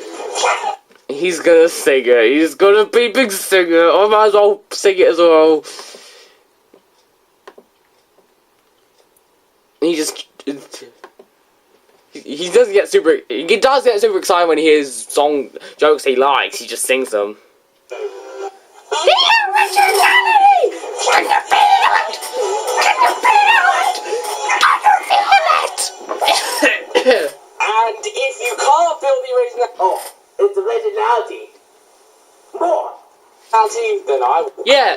He's gonna sing it. He's gonna be big singer. I might as well sing it as well. He just... He doesn't get super... He does get super excited when he hears song jokes he likes. He just sings them. The originality! Can you feel it? Can you feel it? Can you feel it? And if you can't feel the original... Oh, it's originality. More. Then I will Yeah.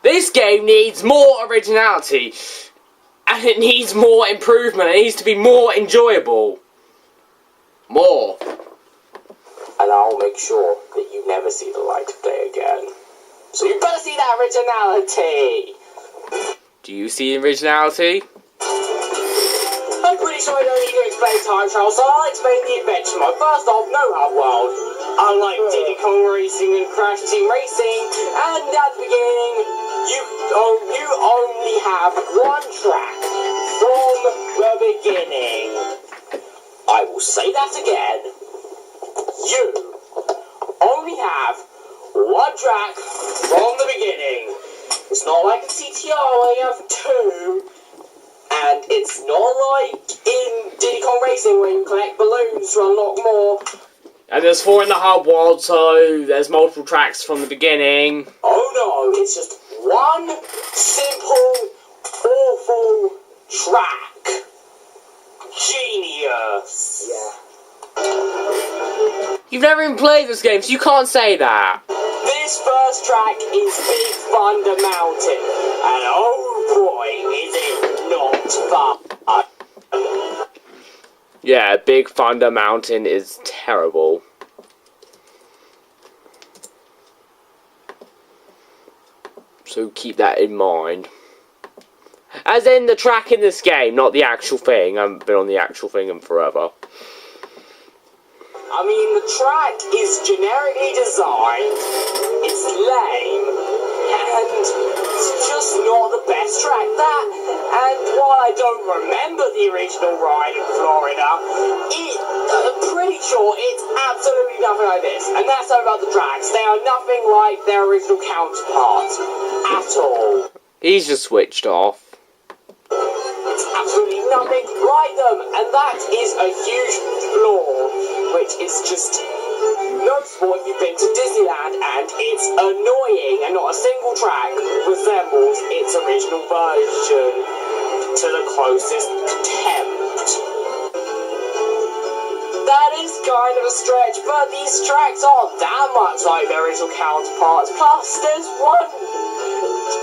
This game needs more originality. And it needs more improvement. It needs to be more enjoyable. More. And I'll make sure that you never see the light of day again. So you better see that originality! Do you see originality? I'm pretty sure I don't need to explain time travel, so I'll explain the adventure mode. First off, no hub world. Unlike Diddy Kong Racing and Crash Team Racing, and at the beginning, you only have one track from the beginning. I will say that again. You only have one track from the beginning. It's not like in CTR where you have two. And it's not like in Diddy Kong Racing where you collect balloons to unlock more. And there's 4 in the hub world, so there's multiple tracks from the beginning. Oh no, it's just one simple, awful track. Genius. Yeah. You've never even played this game, so you can't say that. This first track is Big Thunder Mountain. And oh boy, is it not fun. Yeah, Big Thunder Mountain is terrible. So keep that in mind. As in the track in this game, not the actual thing. I haven't been on the actual thing in forever. I mean, the track is generically designed, it's lame, and it's just not the best track. And while I don't remember the original ride in Florida, I'm pretty sure it's absolutely nothing like this. And that's about the tracks. They are nothing like their original counterparts at all. He's just switched off. It's absolutely nothing like them, and that is a huge flaw, which is just noticeable if you've been to Disneyland, and it's annoying, and not a single track resembles its original version to the closest attempt. That is kind of a stretch, but these tracks aren't that much like their original counterparts. Plus, there's one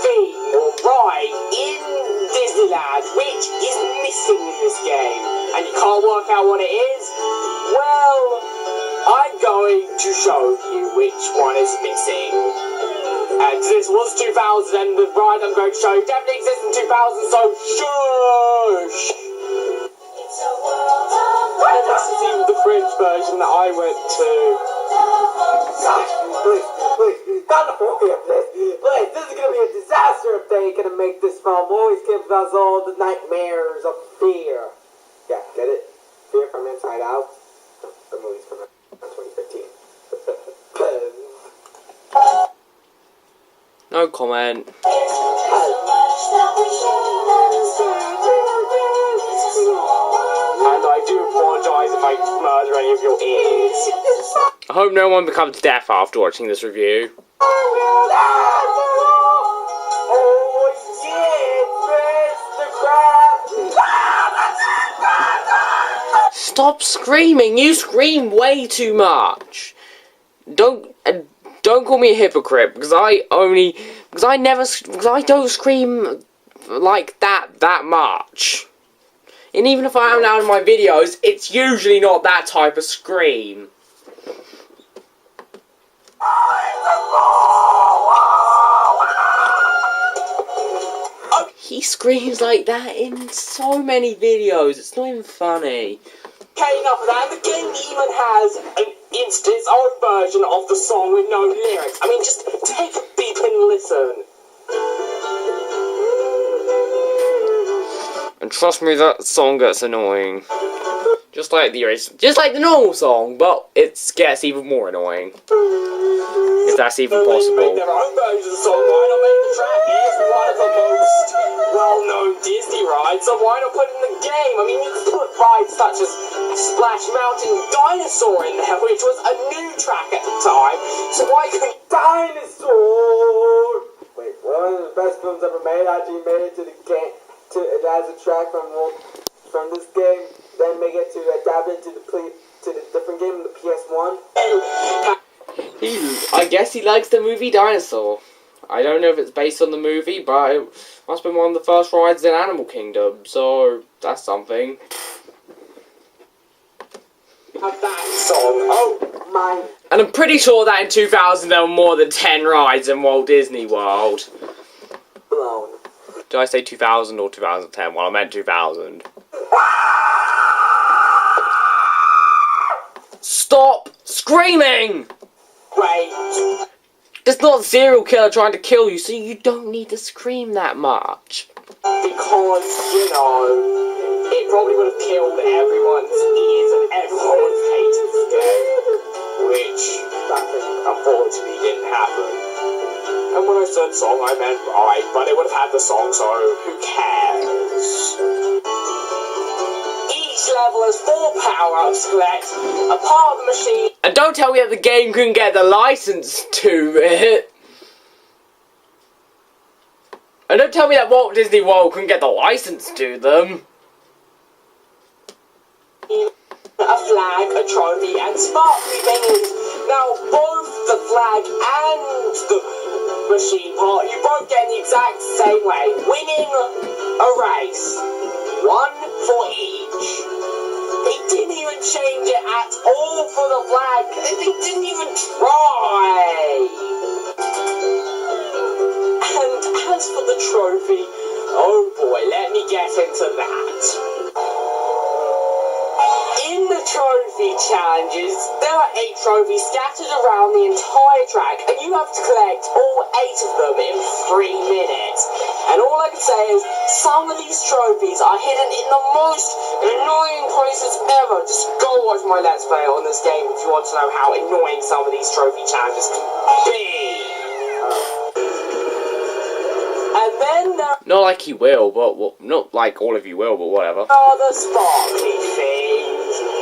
thing or ride in Disneyland which is missing in this game, and you can't work out what it is. Well, I'm going to show you which one is missing. And this was 2000, and the ride I'm going to show you definitely exists in 2000, so shush! And this is even the French version that I went to. Please, not the phobia, please. Please, this is gonna be a disaster if they ain't gonna make this film. Always gives us all the nightmares of fear. Yeah, get it? on Inside Out. The movie's from 2015. No comment. And I do apologise if I murder any of your ears. I hope no one becomes deaf after watching this review. Oh yeah, Mr. Krabs! Stop screaming! You scream way too much. Don't call me a hypocrite because I don't scream like that much. And even if I am now in my videos, it's usually not that type of scream. He screams like that in so many videos, it's not even funny. Okay, enough of that. The game even has its own version of the song with no lyrics. I mean, just take a beep and listen. And trust me, that song gets annoying. Just like the normal song, but it gets even more annoying. If that's even possible. Make their own version of the song. Why not make the track? It's one of the most well-known Disney rides, so why not put it in the game? I mean, you could put rides such as Splash Mountain Dinosaur in there, which was a new track at the time. So why couldn't Dinosaur! Wait, one of the best films ever made actually made it to the game. It has a track from this game, then make it to adapt it to the different game, the PS1. I guess he likes the movie Dinosaur. I don't know if it's based on the movie, but it must have been one of the first rides in Animal Kingdom, so that's something. have that song? Oh my. And I'm pretty sure that in 2000 there were more than 10 rides in Walt Disney World. Blown. Did I say 2000 or 2010? Well, I meant 2000. Stop screaming! Wait. It's not a serial killer trying to kill you, so you don't need to scream that much. Because, you know, it probably would have killed everyone's ears and everyone would have hated the game. Which, unfortunately, didn't happen. And when I said song, I meant right, but it would have had the song, so who cares? Each level has 4 power-ups to collect, a part of the machine. And don't tell me that the game couldn't get the license to it. And don't tell me that Walt Disney World couldn't get the license to them. A flag, a trophy, and sparkly things. Now, both the flag and the machine part, you both get in the exact same way. Winning a race. 1 for each. They didn't even change it at all for the flag. They didn't even try. And as for the trophy, oh boy, let me get into that. In the trophy challenges, there are 8 trophies scattered around the entire track, and you have to collect all 8 of them in 3 minutes. And all I can say is, some of these trophies are hidden in the most annoying places ever. Just go watch my Let's Play on this game if you want to know how annoying some of these trophy challenges can be. And then there Not like he will, but not like all of you will, but whatever. are the sparkly things.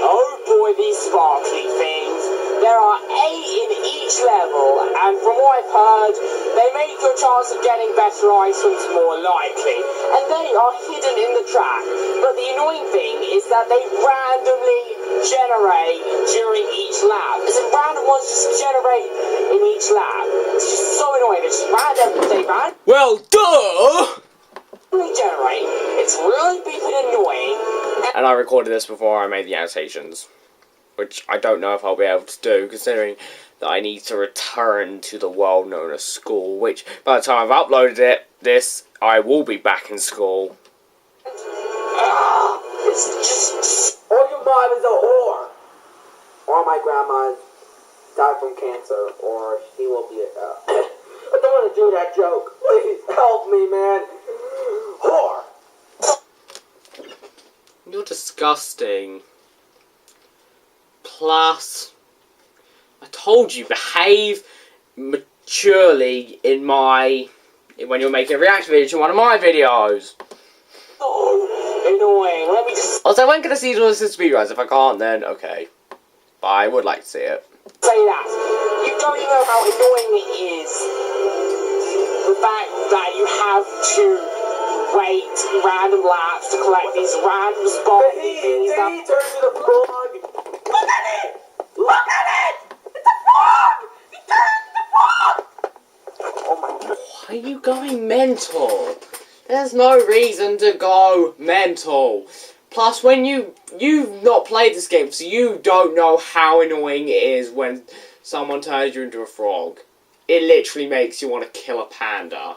Oh boy, these sparkly things. There are 8 in each level, and from what I've heard, they make your chance of getting better items more likely. And they are hidden in the track. But the annoying thing is that they randomly generate during each lap. As in random ones just generate in each lap. It's just so annoying. It's just random. They randomly Well, duh! generate. It's really beeping annoying. And I recorded this before I made the annotations. Which I don't know if I'll be able to do, considering that I need to return to the world known as school, which, by the time I've uploaded this, I will be back in school. It's just... Or your mom is a whore. Or my grandma died from cancer. Or she will be a... I don't want to do that joke. Please help me, man. Whore. You're disgusting. Plus, I told you, behave maturely when you're making a reaction video to one of my videos. Oh, annoying. Let me just Also, when can I see the speedruns? If I can't, then okay. But I would like to see it. say that. You don't even know how annoying it is. The fact that you have to wait random laps to collect these random spots. He turned to the frog. Look at it! Look at it! It's a frog! He turned to the frog! Oh my god. Why are you going mental? There's no reason to go mental. Plus, when you've not played this game, so you don't know how annoying it is when someone turns you into a frog. It literally makes you want to kill a panda.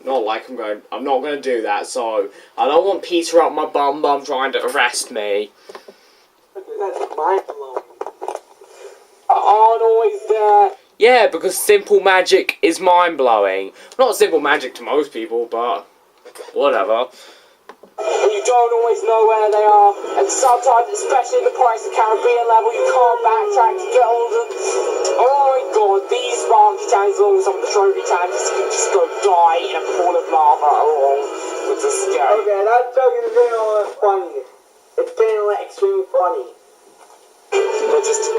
Not like I'm not going to do that, so I don't want Peter up my bum trying to arrest me. That's mind-blowing. Aren't always there. Yeah, because simple magic is mind-blowing. Not simple magic to most people, but whatever. And you don't always know where they are. And sometimes, especially in the Pirates of the Caribbean level, you can't backtrack to get all the... Oh my god, these sparky tanks along with some of the trophy tanks can just go die in a pool of lava along with the scary. Okay, that joke is getting a little funny. It's getting like extremely funny. They're just...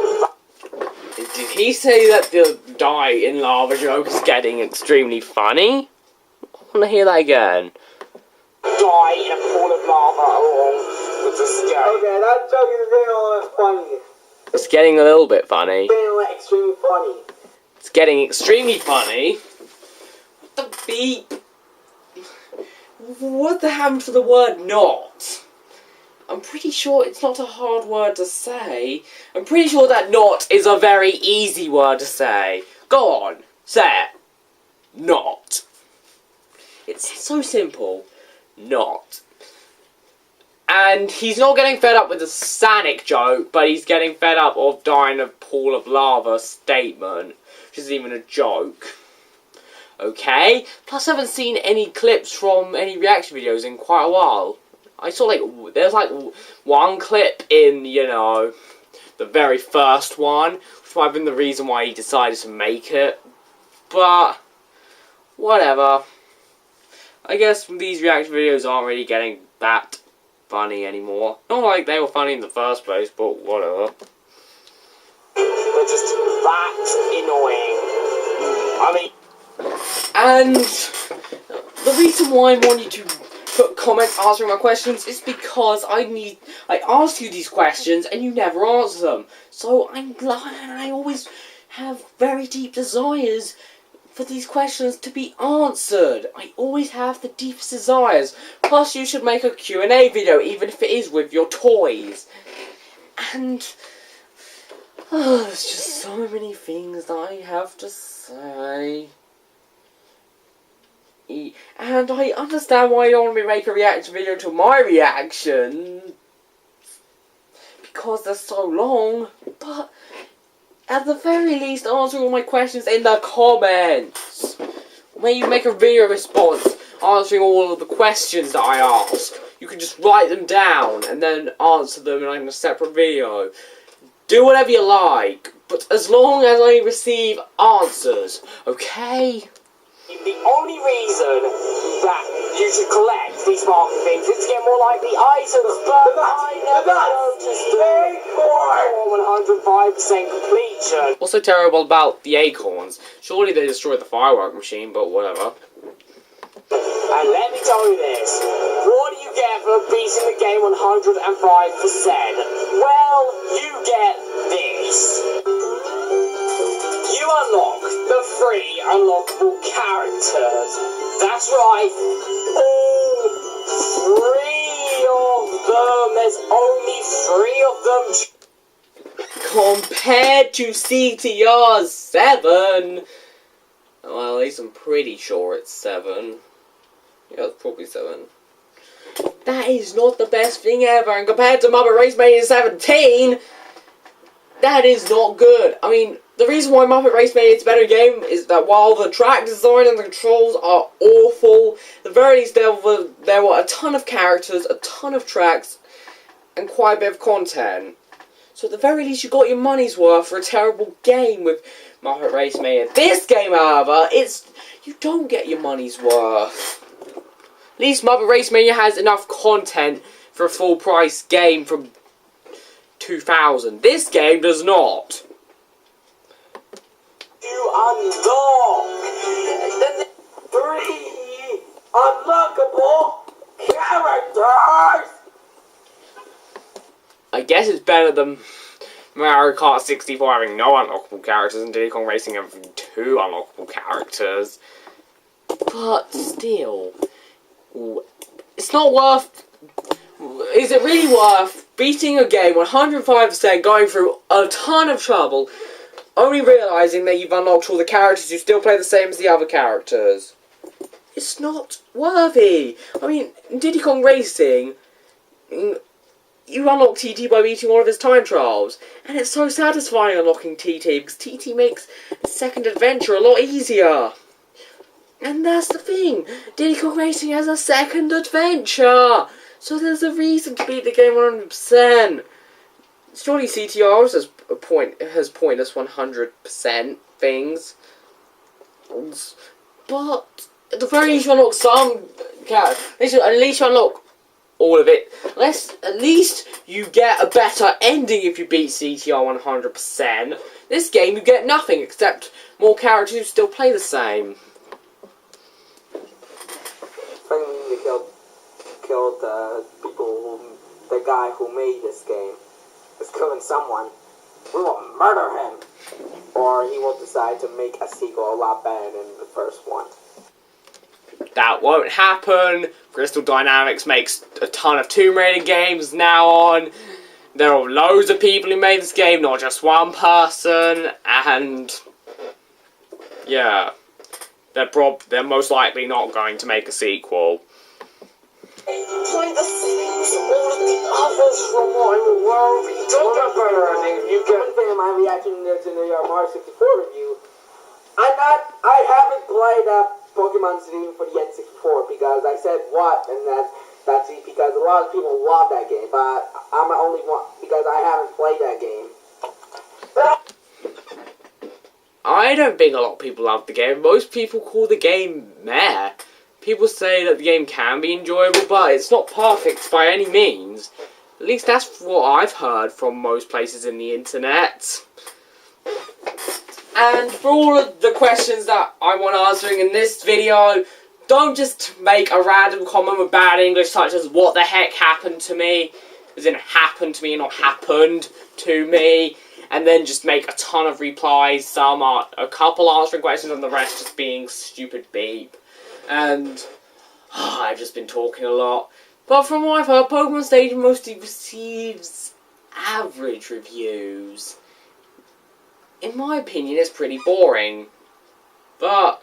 Did he say that the die in lava joke is getting extremely funny? I want to hear that again. die in a pool of lava along with the scary. Okay, that joke is getting a little funny. It's getting a little bit funny. It's getting like extremely funny. It's getting extremely funny. What the beep? What the happened to the word not? I'm pretty sure it's not a hard word to say. I'm pretty sure that not is a very easy word to say. Go on, say it. Not. It's so simple. Not. And he's not getting fed up with the Sonic joke, but he's getting fed up of dying in a pool of lava statement, which isn't even a joke. Okay? Plus I haven't seen any clips from any reaction videos in quite a while. I saw there's one clip in, the very first one, which might have been the reason why he decided to make it. But, whatever. I guess these reaction videos aren't really getting that funny anymore. Not like they were funny in the first place, but whatever. They're just that annoying. I mean... And the reason why I want you to put comments answering my questions is because I ask you these questions and you never answer them. So I always have very deep desires for these questions to be answered. I always have the deepest desires. Plus you should make a Q&A video, even if it is with your toys. And there's just so many things that I have to say. And I understand why you don't want me to make a reaction video to my reaction, because they're so long, but at the very least answer all my questions in the comments. Or maybe make a video response answering all of the questions that I ask. You can just write them down and then answer them in a separate video. Do whatever you like, but as long as I receive answers, okay? The only reason that you should collect these market things is to get more like the items, but I never noticed them for 105% completion. What's so terrible about the acorns? Surely they destroyed the firework machine, but whatever. And let me tell you this, what do you get for beating the game 105%? Well, you get this. You unlock the free unlockable characters. That's right, all 3 of them. There's only 3 of them. Compared to CTR's 7, well, at least I'm pretty sure it's 7. Yeah, it's probably 7. That is not the best thing ever, and compared to Muppet Race Mania 17, that is not good. I mean, the reason why Muppet Race Mania is a better game is that while the track design and the controls are awful, at the very least there were a ton of characters, a ton of tracks, and quite a bit of content. So at the very least, you got your money's worth for a terrible game with Muppet Race Mania. This game, however, you don't get your money's worth. At least Muppet Race Mania has enough content for a full price game from 2000. This game does not. You unlock 3 unlockable characters! I guess it's better than Mario Kart 64 having no unlockable characters and Diddy Kong Racing having 2 unlockable characters. But still, it's not worth... Is it really worth beating a game 105%, going through a ton of trouble, only realising that you've unlocked all the characters, you still play the same as the other characters? It's not worthy. I mean, in Diddy Kong Racing, you unlock TT by beating all of his time trials, and it's so satisfying unlocking TT, because TT makes the second adventure a lot easier. And that's the thing, Diddy Kong Racing has a second adventure, so there's a reason to beat the game 100%. Surely CTR has pointless 100% things, but at the very least you unlock some characters. At least you unlock all of it. At least you get a better ending if you beat CTR 100%. This game you get nothing except more characters who still play the same. Finally, they killed the guy who made this game. Is killing someone. We will murder him, or he will decide to make a sequel a lot better than the first one. That won't happen. Crystal Dynamics makes a ton of Tomb Raider games now on. There are loads of people who made this game, not just one person, and yeah, they're most likely not going to make a sequel. Play the things all of the others from what I'm aware of. You don't get better ending if you get... One thing in my reaction to the Mario 64 review, I haven't played Pokemon Stadium for the N64 because I said what, and that's it, because a lot of people love that game, but I'm the only one because I haven't played that game. I don't think a lot of people love the game. Most people call the game meh. People say that the game can be enjoyable, but it's not perfect by any means. At least that's what I've heard from most places in the internet. And for all of the questions that I want answering in this video, don't just make a random comment with bad English such as "what the heck happened to me," as in happened to me and not happened to me, and then just make a ton of replies, a couple answering questions and the rest just being stupid beep. And I've just been talking a lot. But from what I've heard, Pokemon Stadium mostly receives average reviews. In my opinion, it's pretty boring. But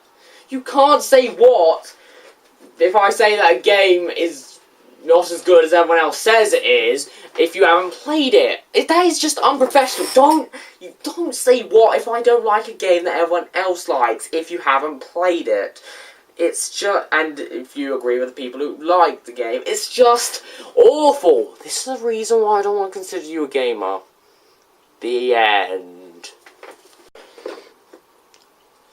you can't say what if I say that a game is not as good as everyone else says it is if you haven't played it. That is just unprofessional. Don't say what if I don't like a game that everyone else likes if you haven't played it. It's just, and if you agree with the people who like the game, it's just awful. This is the reason why I don't want to consider you a gamer. The end.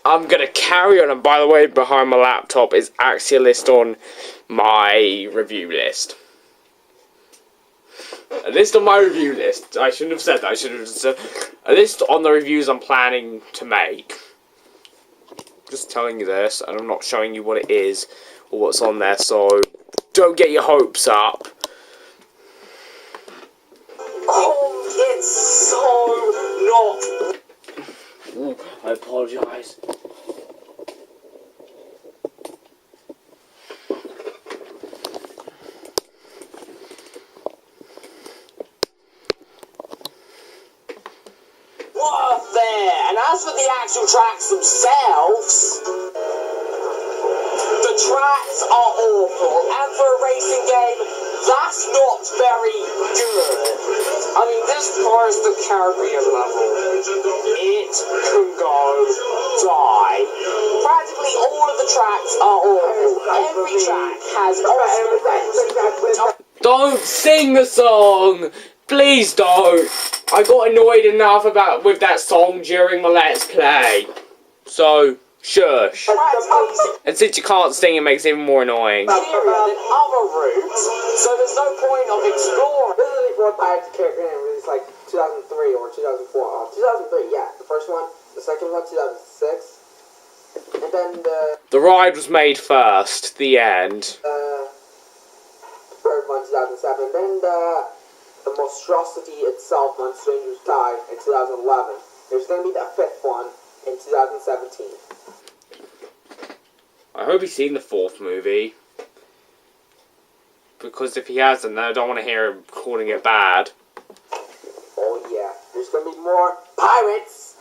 I'm gonna carry on, and by the way, behind my laptop is actually a list on my review list. A list on my review list. I shouldn't have said that. I should have said a list on the reviews I'm planning to make. Just telling you this, and I'm not showing you what it is or what's on there, so don't get your hopes up. Oh, it's so not... Ooh, I apologise. Worth there. And as for the actual tracks themselves, the tracks are awful, and for a racing game, that's not very good. I mean, this car is the Caribbean level. It can go die. Practically all of the tracks are awful. Every track has awful. Don't sing the song! Please don't. I got annoyed enough with that song during my Let's Play. So, shush. And since you can't sing, it makes it even more annoying. Than other routes, so there's no point of exploring. This is before Pirates of the Caribbean released like 2003 or 2004. 2003, yeah. The first one. The second one, 2006. And then the ride was made first. The end. The third one, 2007. Then the monstrosity itself on Stranger's Tide in 2011. There's going to be the fifth one in 2017. I hope he's seen the fourth movie. Because if he hasn't, then I don't want to hear him calling it bad. Oh yeah, there's going to be more pirates!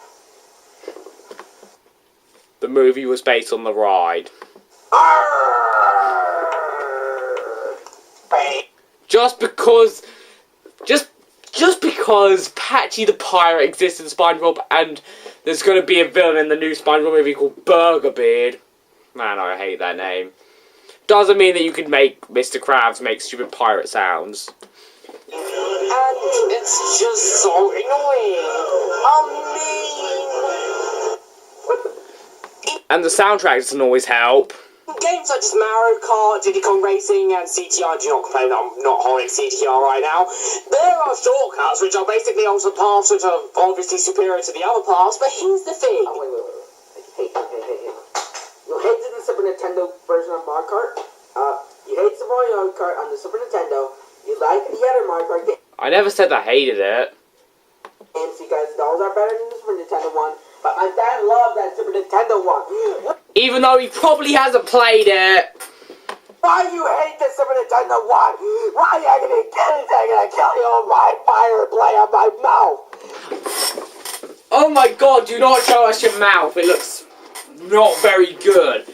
The movie was based on the ride. Just because Patchy the Pirate exists in SpongeBob and there's going to be a villain in the new SpongeBob movie called Burger Beard. Man, I hate that name. Doesn't mean that you can make Mr. Krabs make stupid pirate sounds. And it's just so annoying. And the soundtrack doesn't always help. Games such as Mario Kart, Diddy Kong Racing, and CTR, do not complain that I'm not holding CTR right now. There are shortcuts which are basically alternate paths which are obviously superior to the other paths, but here's the thing. Oh, wait. Hey. You hated the Super Nintendo version of Mario Kart? You hate Super Mario Kart on the Super Nintendo. You like the other Mario Kart games I never said I hated it. because those are better than the Super Nintendo one. But my dad loved that Super Nintendo one. Even though he probably hasn't played it. Why you hate the Super Nintendo one? Why are you gonna kill it? I'm gonna kill you on my fire play on my mouth. Oh my god, do not show us your mouth. It looks not very good.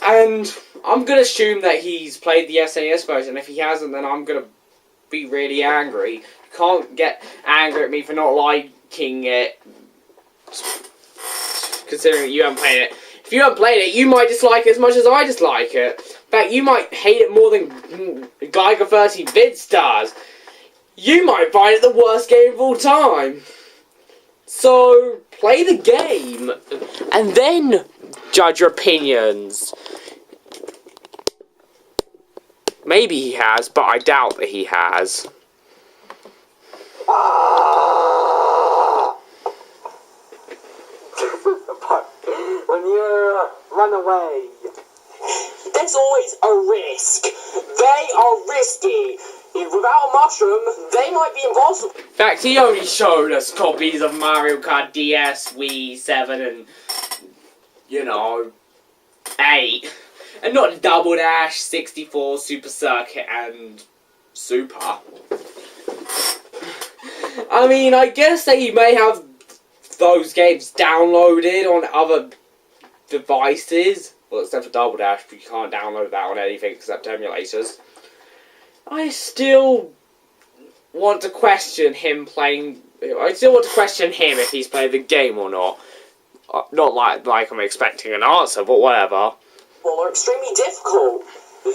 And I'm gonna assume that he's played the SNES version. If he hasn't, then I'm gonna be really angry. You can't get angry at me for not liking it, considering that you haven't played it. If you haven't played it, you might dislike it as much as I dislike it. In fact, you might hate it more than Geiger 13-Bits does. You might find it the worst game of all time. So, play the game, and then judge your opinions. Maybe he has, but I doubt that he has. When you run away. There's always a risk. They are risky. Without a mushroom, they might be impossible. In fact, he only showed us copies of Mario Kart DS, Wii, 7, and, 8. And not Double Dash, 64, Super Circuit, and Super. I mean, I guess that you may have those games downloaded on other devices. Well, except for Double Dash, but you can't download that on anything except emulators. I still want to question him playing... I still want to question him if he's played the game or not. Not like I'm expecting an answer, but whatever. Well, are extremely difficult. They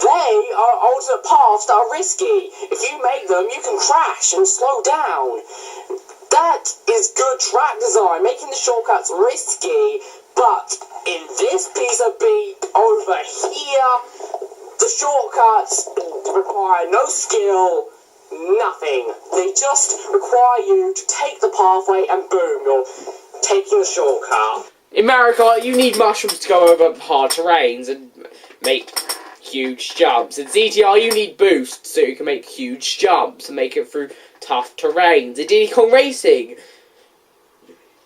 are alternate paths that are risky. If you make them, you can crash and slow down. That is good track design, making the shortcuts risky, but in this piece of beat over here, the shortcuts require no skill, nothing. They just require you to take the pathway and boom, you're taking the shortcut. In Mario Kart, you need mushrooms to go over hard terrains and make huge jumps. In ZTR, you need boosts so you can make huge jumps and make it through tough terrains. In Diddy Kong Racing,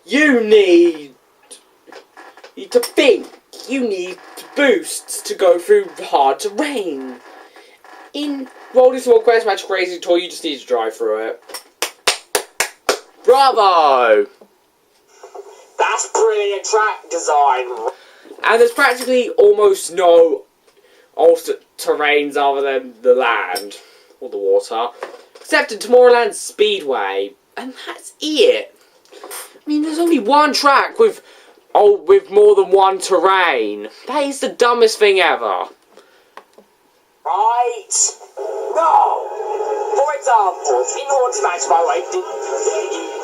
you need to think. You need boosts to go through hard terrain. In Walt Small Quest Magic Racing Tour, you just need to drive through it. Bravo! That's brilliant track design. And there's practically almost no alternate terrains other than the land or the water, except in Tomorrowland Speedway, and that's it. I mean, there's only one track with more than one terrain. That is the dumbest thing ever. Right. No! For example, in Haunted Mansion, by the way,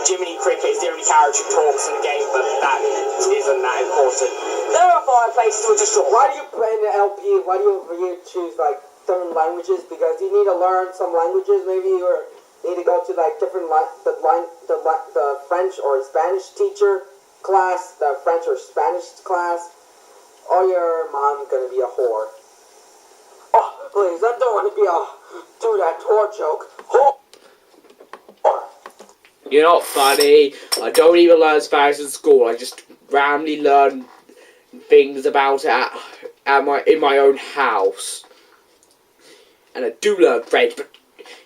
Jiminy Cricket is the only character who talks in the game, but that isn't that important. There are fireplaces which are short. Why do you play in the LP? Why do you choose like different languages? Because you need to learn some languages. Maybe you need to go to like different the French or Spanish teacher class, the French or Spanish class. Or your mom's gonna be a whore. Oh, please, I don't want to do that whore joke. Whore. You're not funny. I don't even learn Spanish in school. I just randomly learn things about it in my own house. And I do learn French, but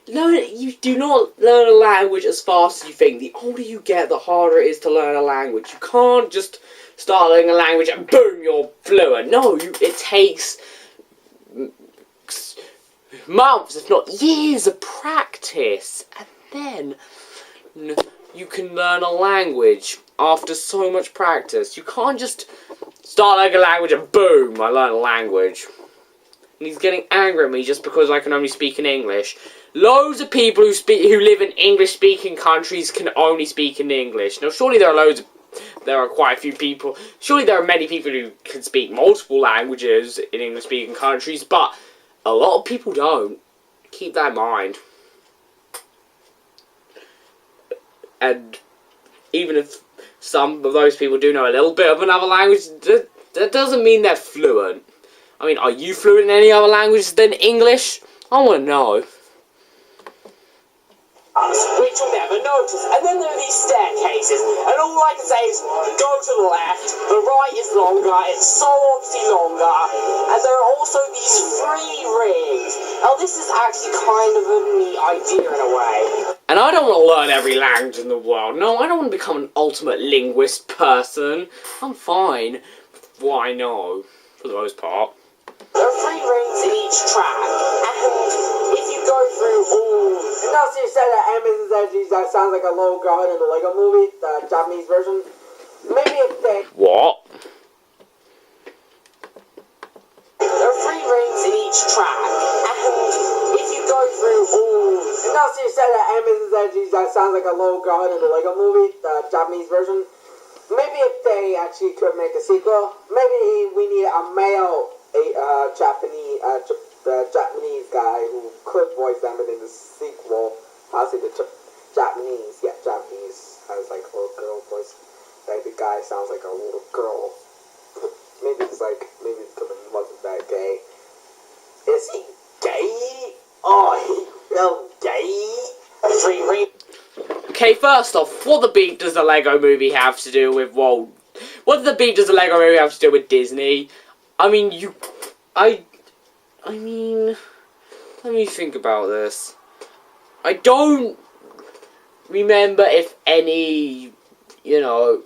you do not learn a language as fast as you think. The older you get, the harder it is to learn a language. You can't just start learning a language and boom, you're fluent. No, it takes months, if not years of practice. And then you can learn a language after so much practice. You can't just start learning a language and boom, I learn a language. And he's getting angry at me just because I can only speak in English. Loads of people who live in English-speaking countries can only speak in English. Now, surely there are quite a few people. Surely there are many people who can speak multiple languages in English-speaking countries, but a lot of people don't. Keep that in mind. And even if some of those people do know a little bit of another language, that doesn't mean they're fluent. I mean, are you fluent in any other language than English? I want to know. Which you'll never notice. And then there are these staircases, and all I can say is go to the left, the right is longer, it's so obviously longer, and there are also these free rings. Now this is actually kind of a neat idea in a way. And I don't want to learn every language in the world. No, I don't want to become an ultimate linguist person. I'm fine with what I know, for the most part. There are 3 rings in each track, and if you go through all... And also you said that Amazon's Edgy, that sounds like a little girl in the Lego movie, the Japanese version. Maybe if they... What? There are 3 rings in each track, and if you go through all... And also you said that Amazon's Edgy, that sounds like a little girl in the Lego movie, the Japanese version. Maybe if they actually could make a sequel, maybe we need a male... Japanese guy who could voice them in the sequel. Obviously the Japanese has like a little girl voice. Like the guy sounds like a little girl. maybe it's because he wasn't that gay. Is he gay? Oh, he real gay? Okay, first off, what the beef does the Lego movie have to do with Walt? What the beef does the Lego movie have to do with Disney? I mean, let me think about this. I don't remember if any, I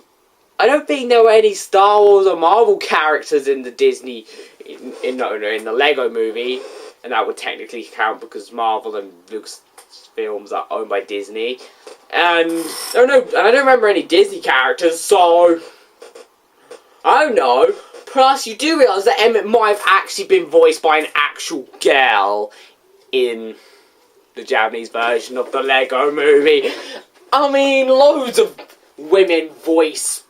don't think there were any Star Wars or Marvel characters in the Disney, in the Lego movie, and that would technically count because Marvel and Lucasfilms are owned by Disney, and I don't remember any Disney characters, so I don't know. Plus, you do realise that Emmett might have actually been voiced by an actual girl in the Japanese version of the Lego movie. I mean, loads of women voice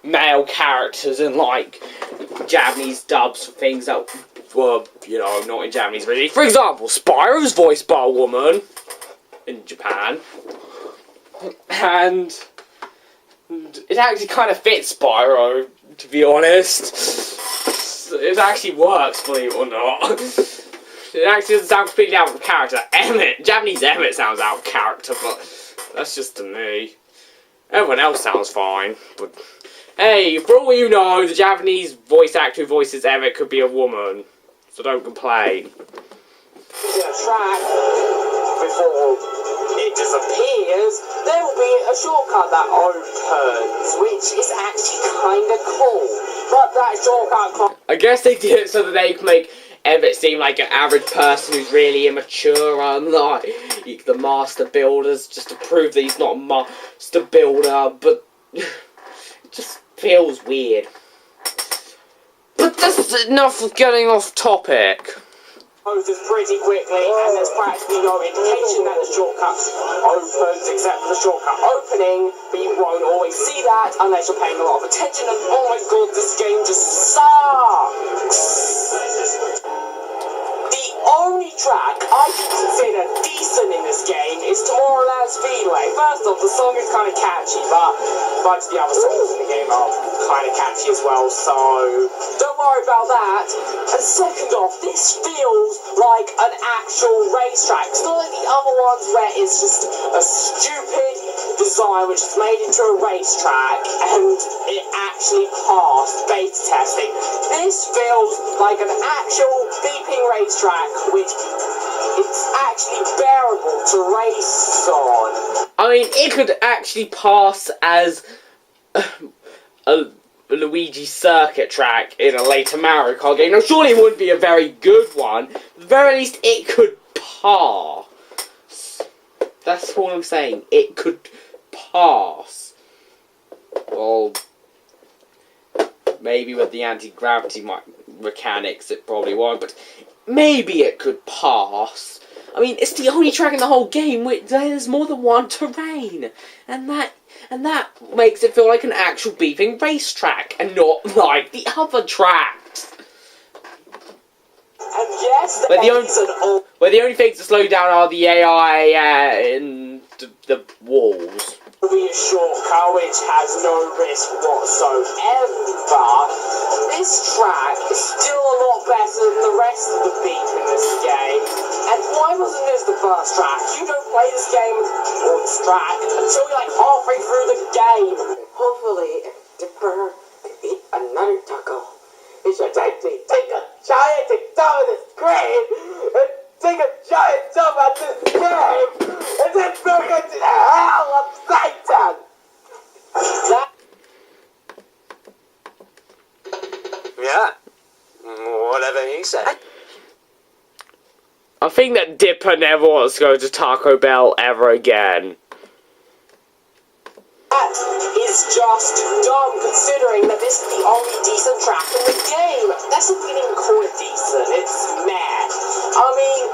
male characters in, like, Japanese dubs for things that were, not in Japanese really. For example, Spyro's voiced by a woman in Japan. And it actually kind of fits Spyro, to be honest. It actually works, believe it or not. It actually doesn't sound completely out of character. Japanese Emmett sounds out of character, but that's just to me. Everyone else sounds fine, but hey, for all you know, the Japanese voice actor who voices Emmett could be a woman, so don't complain. In a track, before it disappears, there will be a shortcut that opens, which is actually kind of cool. But that shortcut... I guess they did it so that they could make Emmett seem like an average person who's really immature, unlike the master builders, just to prove that he's not a master builder, but it just feels weird. But that's enough of getting off topic. closes pretty quickly, and there's practically no indication that the shortcut opens, except for the shortcut opening, but you won't always see that unless you're paying a lot of attention, and oh my god, this game just sucks! The only track I can consider decent in this game is Tomorrowland Speedway. First off, the song is kind of catchy, but a bunch of the other songs in the game are kind of catchy as well, so don't worry about that. And second off, this feels like an actual racetrack. It's not like the other ones where it's just a stupid design which is made into a racetrack and it actually passed beta testing. This feels like an actual beeping racetrack which it's actually bearable to race on. I mean, it could actually pass as a Luigi circuit track in a later Mario Kart game. Now, surely it wouldn't be a very good one. At the very least, it could pass. That's all I'm saying. It could pass. Well, maybe with the anti-gravity mechanics, it probably won't, but maybe it could pass. I mean, it's the only track in the whole game where there's more than one terrain, and that makes it feel like an actual beeping racetrack, and not like the other tracks. And yes, Where the only things that slow down are the AI and the walls. Be a shortcut which has no risk whatsoever. This track is still a lot better than the rest of the beep in this game. And why wasn't this the first track? You don't play this game or this track until you're like halfway through the game. Hopefully, if Dipper could eat another taco, he should take a gigantic dump in this grave and take a giant dump at this cave and then bring it to the hell of Satan! Yeah. Whatever he said. I think that Dipper never wants to go to Taco Bell ever again. That is just dumb, considering that this is the only decent track in the game. That's not even call it decent, it's meh. I mean,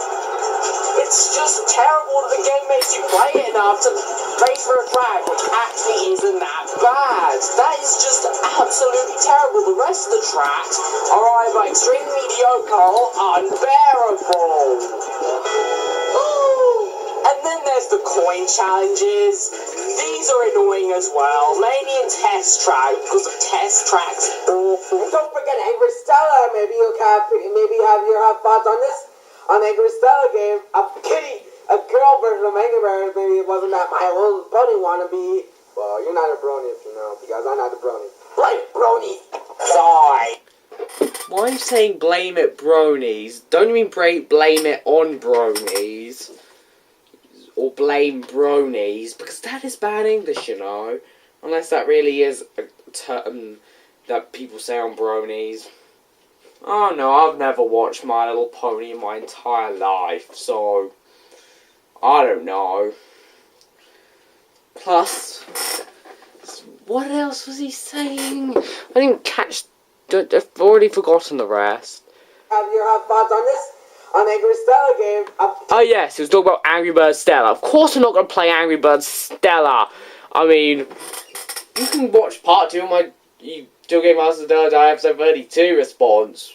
it's just terrible that the game makes you play it enough to race for a track which actually isn't that bad. That is just absolutely terrible. The rest of the tracks are either extremely mediocre or unbearable. And then there's the coin challenges. These are annoying as well, mainly in test track, because the test track's awful. And don't forget Angry Stella. Maybe you have thoughts on this. On Angry Stella game, a girl version of Angry Birds. Maybe it wasn't that My Little Pony wannabe. Well, you're not a brony if you know, because I'm not a brony. Blame bronies. Die. Why are you saying blame it bronies? Don't you mean blame it on bronies? Or blame bronies? Because that is bad English, you know. Unless that really is a term that people say on bronies. Oh no, I've never watched My Little Pony in my entire life, so I don't know. Plus, what else was he saying? I didn't catch. I've already forgotten the rest. Have you thoughts on this? On Angry Stella game. Oh yes, he was talking about Angry Birds Stella. Of course I'm not going to play Angry Birds Stella. I mean, you can watch part 2 of my Still Game Master Die episode 32 response.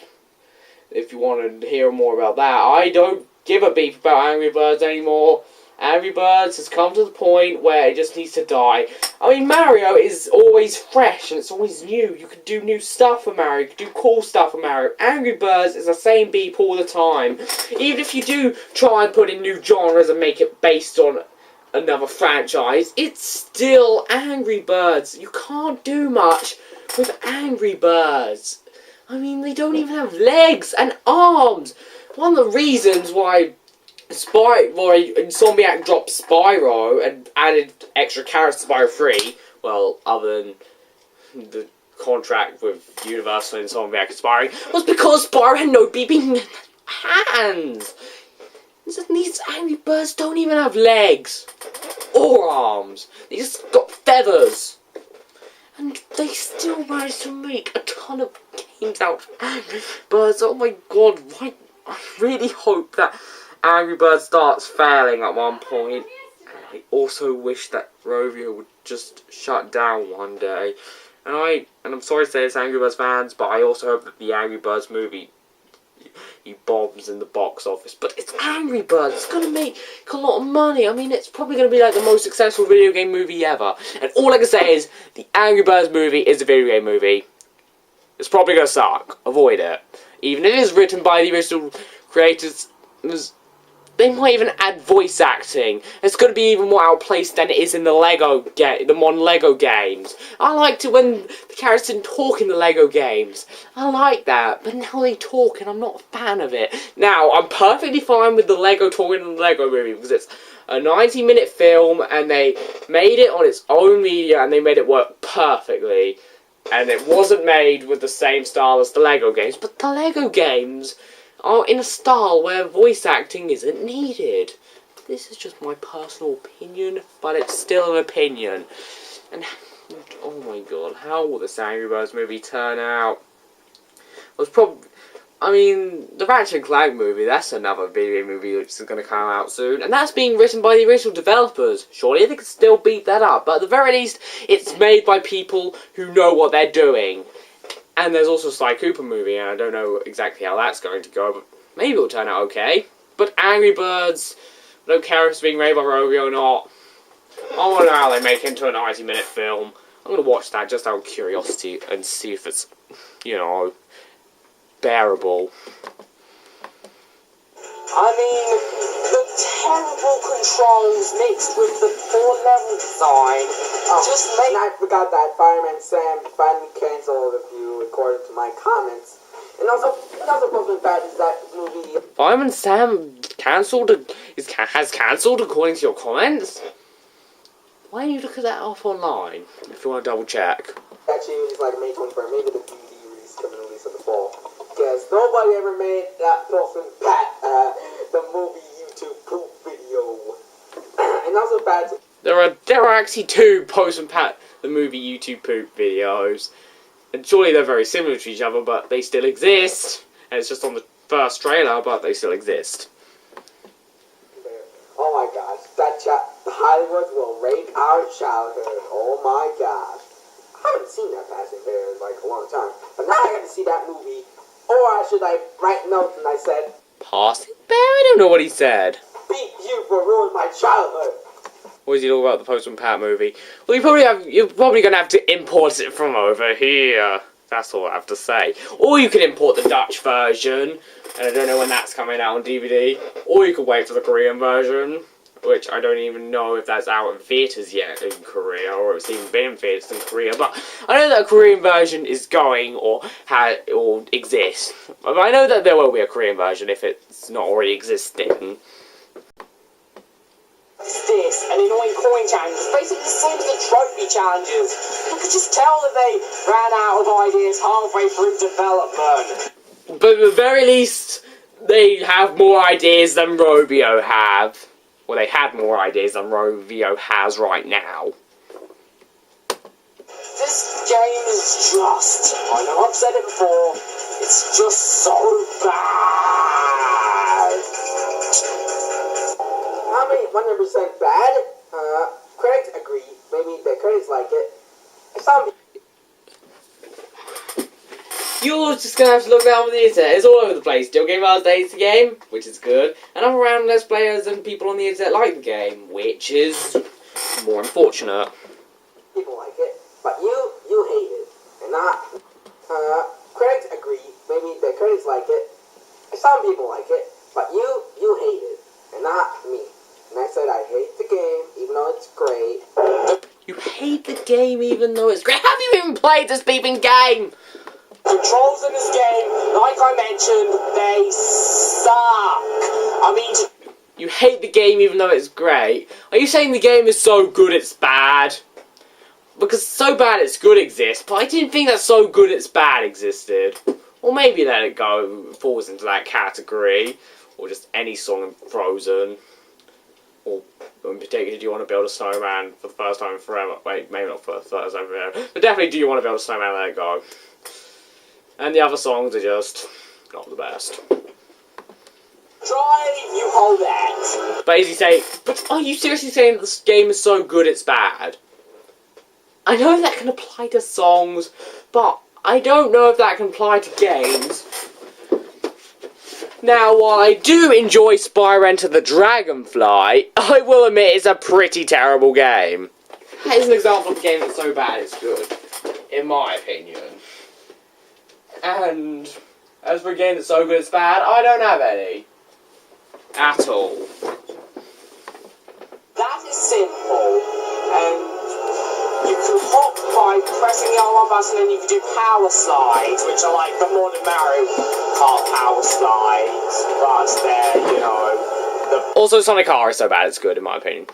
If you want to hear more about that. I don't give a beef about Angry Birds anymore. Angry Birds has come to the point where it just needs to die. I mean, Mario is always fresh and it's always new. You can do new stuff with Mario. You can do cool stuff with Mario. Angry Birds is the same beep all the time. Even if you do try and put in new genres and make it based on another franchise, it's still Angry Birds. You can't do much with Angry Birds. I mean, they don't even have legs and arms. One of the reasons why Insomniac dropped Spyro and added extra characters to Spyro 3, well, other than the contract with Universal and Insomniac aspiring, was because Spyro had no beeping hands. These Angry Birds don't even have legs or arms. They just got feathers. And they still managed to make a ton of games out of Angry Birds. Oh my god, why I really hope that Angry Birds starts failing at one point. I also wish that Rovio would just shut down one day. And I'm sorry to say this, Angry Birds fans, but I also hope that the Angry Birds movie he bombs in the box office. But it's Angry Birds. It's going to make a lot of money. I mean, it's probably going to be like the most successful video game movie ever. And all I can say is, the Angry Birds movie is a video game movie. It's probably going to suck. Avoid it. Even if it is written by the original creators, they might even add voice acting. It's going to be even more outplaced than it is in the modern Lego games. I liked it when the characters didn't talk in the Lego games. I like that, but now they talk and I'm not a fan of it. Now, I'm perfectly fine with the Lego talking in the Lego movie because it's a 90-minute film and they made it on its own media and they made it work perfectly. And it wasn't made with the same style as the Lego games, but the Lego games are in a style where voice acting isn't needed. This is just my personal opinion, but it's still an opinion. And, oh my god, how will this Angry Birds movie turn out? I mean, the Ratchet and Clank movie, that's another video movie which is going to come out soon, and that's being written by the original developers. Surely they could still beat that up, but at the very least, it's made by people who know what they're doing. And there's also a Sly Cooper movie, and I don't know exactly how that's going to go, but maybe it'll turn out okay. But Angry Birds, I don't care if it's being made by Rovio or not. I want to know how they make it into a 90-minute film. I'm going to watch that just out of curiosity and see if it's, you know, bearable. I mean, the terrible controls mixed with the poor level design just make... And I forgot that Fireman Sam finally canceled a few according to my comments. And also, another problem bad is that movie... Fireman Sam has cancelled according to your comments? Why don't you look at that off online, if you want to double check? Actually, it was like May 23rd, maybe the DVD release coming release in the fall. Because nobody ever made that Postman Pat, the movie YouTube poop video. And also bad... There are actually two Postman Pat, the movie YouTube poop videos. And surely they're very similar to each other, but they still exist. And it's just on the first trailer, but they still exist. Oh my gosh, Hollywood will rape our childhood. Oh my gosh. I haven't seen that Fast and Fair in like a long time. But now I got to see that movie. Or should I write notes and I said, Passing Bear? I don't know what he said. beat you for ruining my childhood. What is he talking about the Postman Pat movie? Well, you're probably going to have to import it from over here. That's all I have to say. Or you could import the Dutch version, and I don't know when that's coming out on DVD. Or you could wait for the Korean version, which I don't even know if that's out in theatres yet in Korea, or if it's even been in theatres in Korea. But I know that a Korean version is going, or exists. But I know that there will be a Korean version if it's not already existing. This and annoying coin challenges, basically the same as the trophy challenges. You could just tell that they ran out of ideas halfway through development. But at the very least, they have more ideas than Rovio have. Well, they had more ideas than Rovio has right now. This game is just, I know I've said it before, it's just so bad. I mean, 100% bad. Critics agree. Maybe the critics like it. Some... You're just gonna have to look down on the internet. It's all over the place. Still Game Hours hates the game, which is good. And other random Let's Players and people on the internet like the game, which is more unfortunate. People like it, but you hate it. And not... critics agree. Maybe the critics like it. Some people like it, but you hate it. And not me. And I said I hate the game, even though it's great. You hate the game even though it's great? Have you even played this beeping game? Controls in this game, like I mentioned, they suck. I mean... You hate the game even though it's great? Are you saying the game is so good it's bad? Because so bad it's good exists, but I didn't think that so good it's bad existed. Or maybe Let It Go falls into that category. Or just any song in Frozen. Or in particular, do you want to build a snowman for the first time forever? Wait, maybe not for the first time forever. But definitely, do you want to build a snowman? Let It Go. And the other songs are just not the best. Drive, you hold that. Basically saying, but are you seriously saying that this game is so good it's bad? I know that can apply to songs, but I don't know if that can apply to games. Now, while I do enjoy Spyro Enter the Dragonfly, I will admit it's a pretty terrible game. That is an example of a game that's so bad it's good, in my opinion. And as for a game that's so good it's bad, I don't have any. At all. That is simple, and you can hop by pressing the R1 button, and you can do power slides, which are like the modern Mario Kart power slides, but they're, you know, the Also, Sonic R is so bad it's good, in my opinion.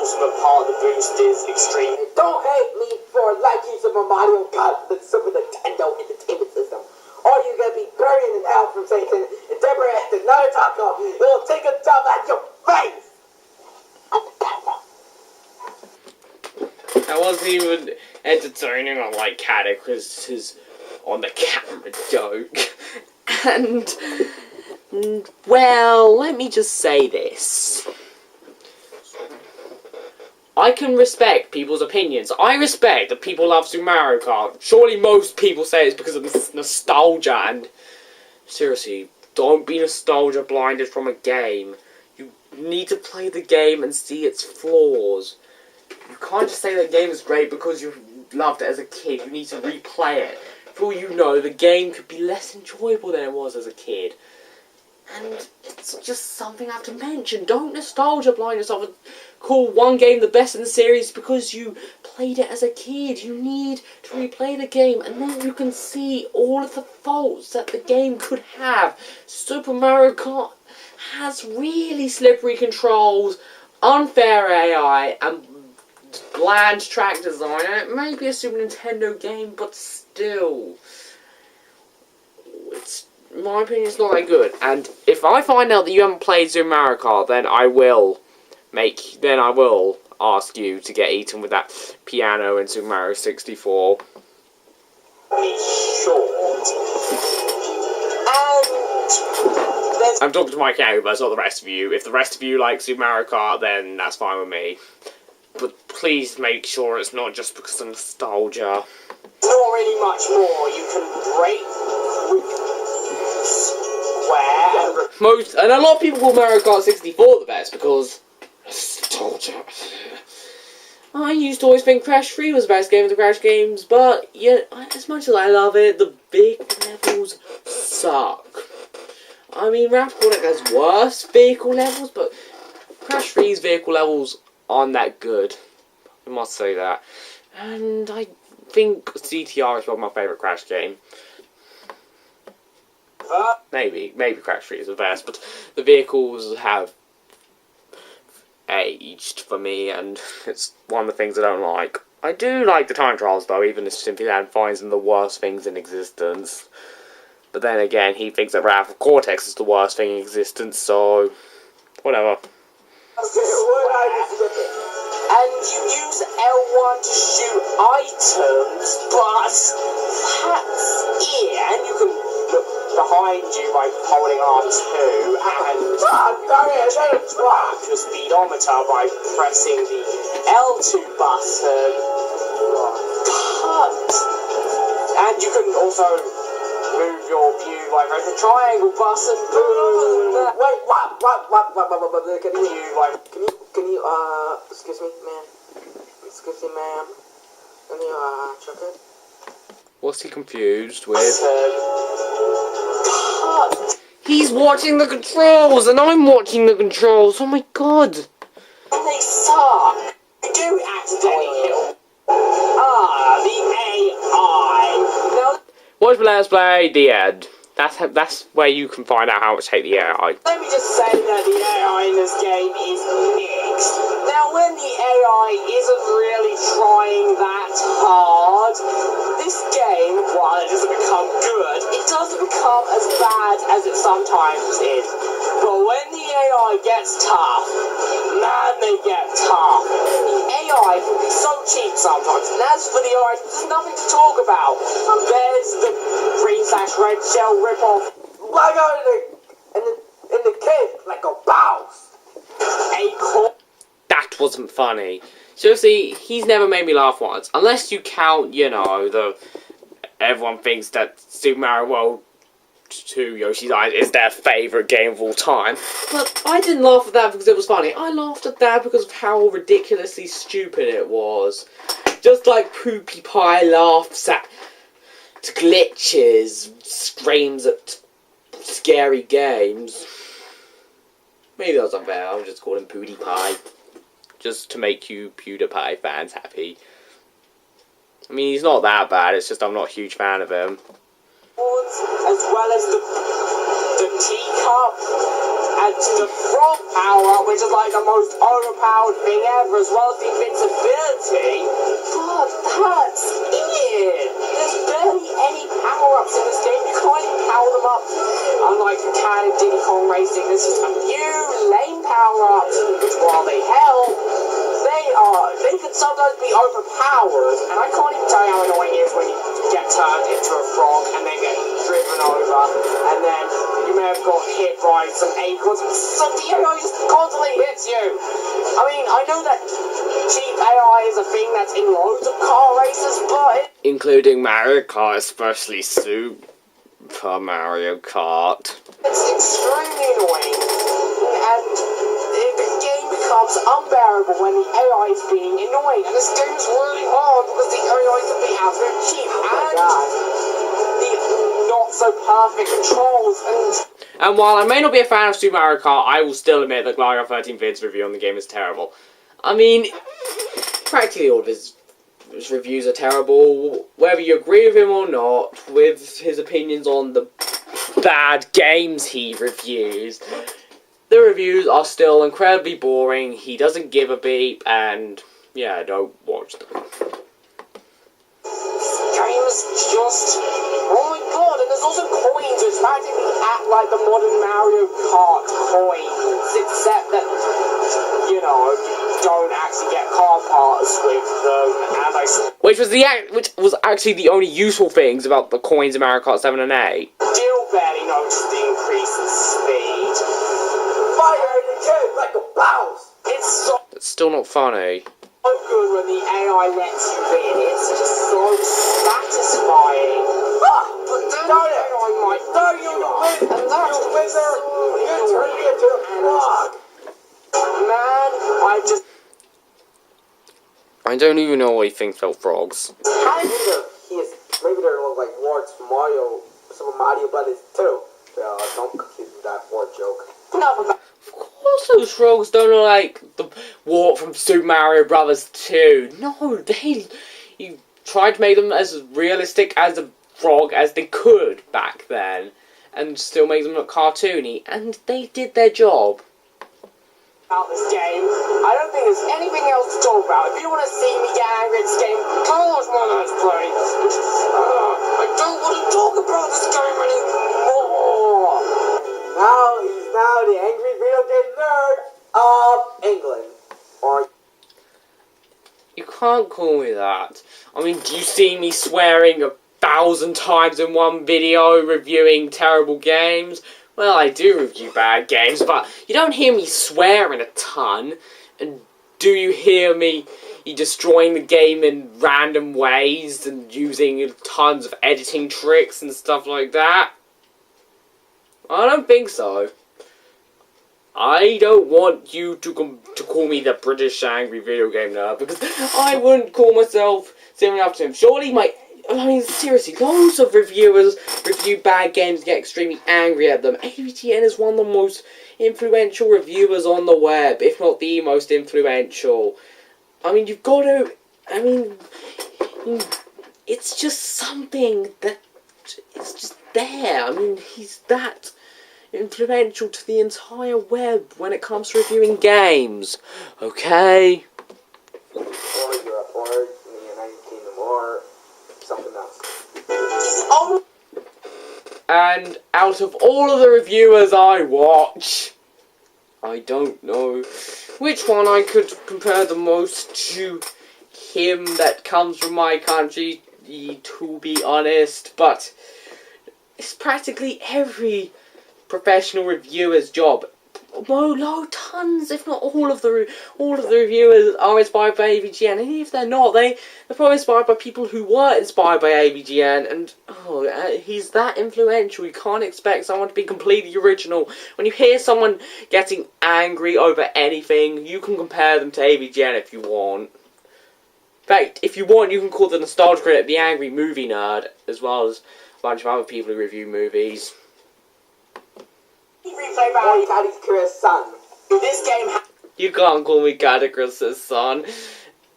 ultimate part of the boost is extreme. Don't hate me for liking Super Mario Kart, the Super Nintendo Entertainment System. Or you're gonna be buried in hell from Satan, and Deborah has another taco. It'll take a dump at your face! That wasn't even entertaining on like Catechus' on the camera joke. And well, let me just say this. I can respect people's opinions. I respect that people love Super Mario Kart. Surely most people say it's because of nostalgia, and seriously, don't be nostalgia blinded from a game. You need to play the game and see its flaws. You can't just say that game is great because you loved it as a kid. You need to replay it. For all you know, the game could be less enjoyable than it was as a kid. And it's just something I have to mention. Don't nostalgia blind yourself and call one game the best in the series because you played it as a kid. You need to replay the game, and then you can see all of the faults that the game could have. Super Mario Kart has really slippery controls, unfair AI, and bland track design. And it may be a Super Nintendo game, but still, it's, in my opinion, it's not that good. And if I find out that you haven't played Super Mario Kart, then I will ask you to get eaten with that piano in Super Mario 64. I'm talking to MikeyAngryBirds, not the rest of you. If the rest of you like Super Mario Kart, then that's fine with me. But please make sure it's not just because of nostalgia. Not really much more. You can break square. And a lot of people call Mario Kart 64 the best because nostalgia. I used to always think Crash 3 was the best game of the Crash games, but yeah, as much as I love it, the big levels suck. I mean, Raptor Cortex has worse vehicle levels, but Crash 3's vehicle levels aren't that good. I must say that. And I think CTR is probably my favourite Crash game. Maybe Crash 3 is the best, but the vehicles have aged for me, and it's one of the things I don't like. I do like the time trials, though, even if Simply finds them the worst things in existence. But then again, he thinks that Raptor Cortex is the worst thing in existence, so whatever. And you use L1 to shoot items, but that's it. And you can look behind you by holding R2, and track your speedometer by pressing the L2 button. But, and you can also move your view by pressing the triangle button. Boom. Wait, what? Can you, excuse me, ma'am? Excuse me, ma'am. Can you, check it? What's he confused with? He's watching the controls, and I'm watching the controls. Oh my god! They suck. You do accidentally hit. The AI. Now, Watch the Let's Play, the end. That's where you can find out how much hate the AI. let me just say that the AI in this game is mixed. Now, when the AI isn't really trying that hard, this game, while it doesn't become good, it doesn't become as bad as it sometimes is. But when the AI gets tough, man, they get tough. The AI can be so cheap sometimes, and as for the art, there's nothing to talk about. There's the green/red shell ripoff. Log on to the in the cave like a boss. That wasn't funny. Seriously, he's never made me laugh once. Unless you count, you know, everyone thinks that Super Mario World 2 Yoshi's Island is their favourite game of all time. But I didn't laugh at that because it was funny. I laughed at that because of how ridiculously stupid it was. Just like Poopy Pie laughs at glitches, screams at scary games. Maybe that was unfair. I'll just call him Pootie Pie. Just to make you PewDiePie fans happy. I mean, he's not that bad. It's just I'm not a huge fan of him. As well as the teacup and the frog power, which is like the most overpowered thing ever, as well as the invincibility. But that's it. There's barely any power-ups in this game. You can't even power them up. Unlike the Cat and Diddy Kong Racing, there's just a few lame power-ups, which while they help, they can sometimes be overpowered, and I can't even tell you how annoying it is when you get turned into a frog and then get driven over, and then you may have got hit by some acorns. So the AI just constantly hits you. I mean, I know that cheap AI is a thing that's in loads of car races, but including Mario Kart, especially Super Mario Kart. It's extremely annoying, and the game becomes unbearable when the AI is being annoying, and this game is really hard because the AI can be absolutely cheap, and the not-so-perfect controls, and while I may not be a fan of Super Mario Kart, I will still admit that Gligar 13 Vid's review on the game is terrible. I mean, practically all of his reviews are terrible, whether you agree with him or not, with his opinions on the bad games he reviews. The reviews are still incredibly boring, he doesn't give a beep, and yeah, don't watch them. Game is just, oh my god, and there's also coins which practically act like the modern Mario Kart coins, except that, you know, you don't actually get car parts with them, and which was actually the only useful things about the coins in Mario Kart 7 and 8. Still barely noticed the increase in speed. Fire in the cave like a boss. It's still not funny. So good when the AI lets you win. It's just so satisfying. But then the AI might you win, and that's you wizard. You turn me into a frog. Man, I don't even know what he thinks about frogs. Maybe they're like Walt's Mario, Super Mario Brothers too. Don't confuse that Walt joke. Of course those frogs don't look like the Walt from Super Mario Brothers 2. No, you tried to make them as realistic as a frog as they could back then, and still make them look cartoony, and they did their job. About this game, I don't think there's anything else to talk about. If you want to see me get angry at this game, come watch my Let's Play. I don't want to talk about this game anymore. He's now the angry video game nerd of England. You can't call me that. I mean, do you see me swearing 1,000 times in one video reviewing terrible games? Well, I do review bad games, but you don't hear me swearing a ton. And do you hear me destroying the game in random ways and using tons of editing tricks and stuff like that? I don't think so. I don't want you to call me the British angry video game nerd, because I wouldn't call myself similar enough to him. Surely I mean, seriously, loads of reviewers review bad games and get extremely angry at them. ABTN is one of the most influential reviewers on the web, if not the most influential. I mean, you've got to... I mean, it's just something that... It's just there. I mean, he's that influential to the entire web when it comes to reviewing games. Okay? Or Europe, or the United Kingdom, or something else. And out of all of the reviewers I watch, I don't know which one I could compare the most to him that comes from my country, to be honest, but it's practically every professional reviewer's job. Well, no, tons, if not all of the reviewers are inspired by AVGN, and even if they're not, they're probably inspired by people who were inspired by AVGN, and he's that influential. You can't expect someone to be completely original. When you hear someone getting angry over anything, you can compare them to AVGN if you want. In fact, if you want, you can call the Nostalgia Critic the Angry Movie Nerd, as well as a bunch of other people who review movies. Replay value. son. This game You can't call me Catacrys's son.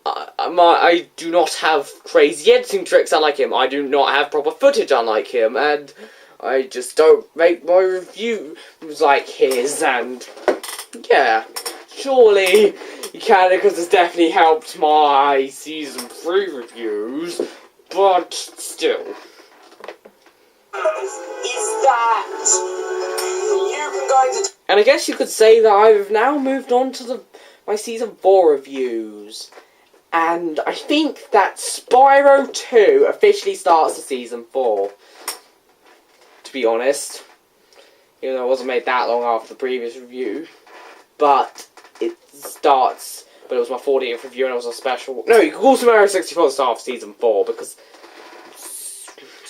I do not have crazy editing tricks unlike him. I do not have proper footage unlike him. And I just don't make my reviews like his. And yeah, surely Catacrys has definitely helped my Season 3 reviews. But still. is that you can go into... And I guess you could say that I've now moved on to my Season 4 reviews. And I think that Spyro 2 officially starts the Season 4. To be honest. Even though it wasn't made that long after the previous review. But it starts... But it was my 40th review and it was a special... No, you could call Spyro 64 the start of Season 4 because...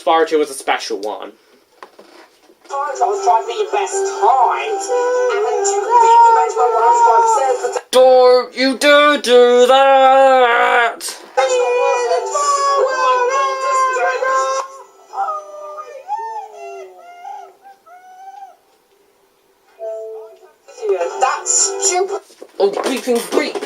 Spyro 2 was a special one. Times I was trying to be your best times, and you beat me benchmark 105%, but Don't you dare do that! that's not worth it. Oh my god, yeah, that's stupid. Oh, bleeping bleep!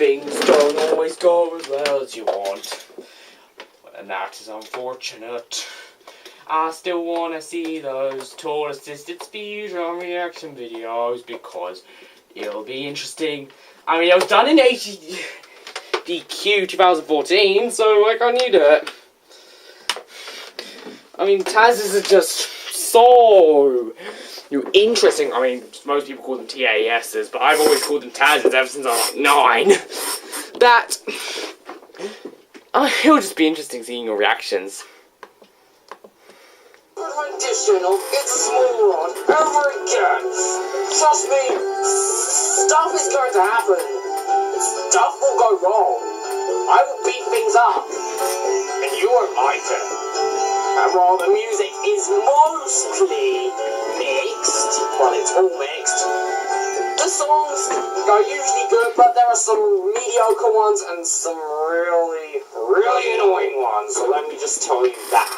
Things don't always go as well as you want, and that is unfortunate. I still want to see those tool assisted speed on reaction videos because it'll be interesting. I mean, it was done in HDQ 2014, so like I need it. I mean, Taz's are just so interesting. I mean, most people call them TASs, but I've always called them Taz's ever since I was like 9. That... it'll just be interesting seeing your reactions. Additional, it's a small one, over again. Trust me, stuff is going to happen. Stuff will go wrong. I will beat things up. And you won't like it. And while the music is mostly mixed, well, it's all mixed, the songs are usually good, but there are some mediocre ones and some really, really annoying ones. So let me just tell you that.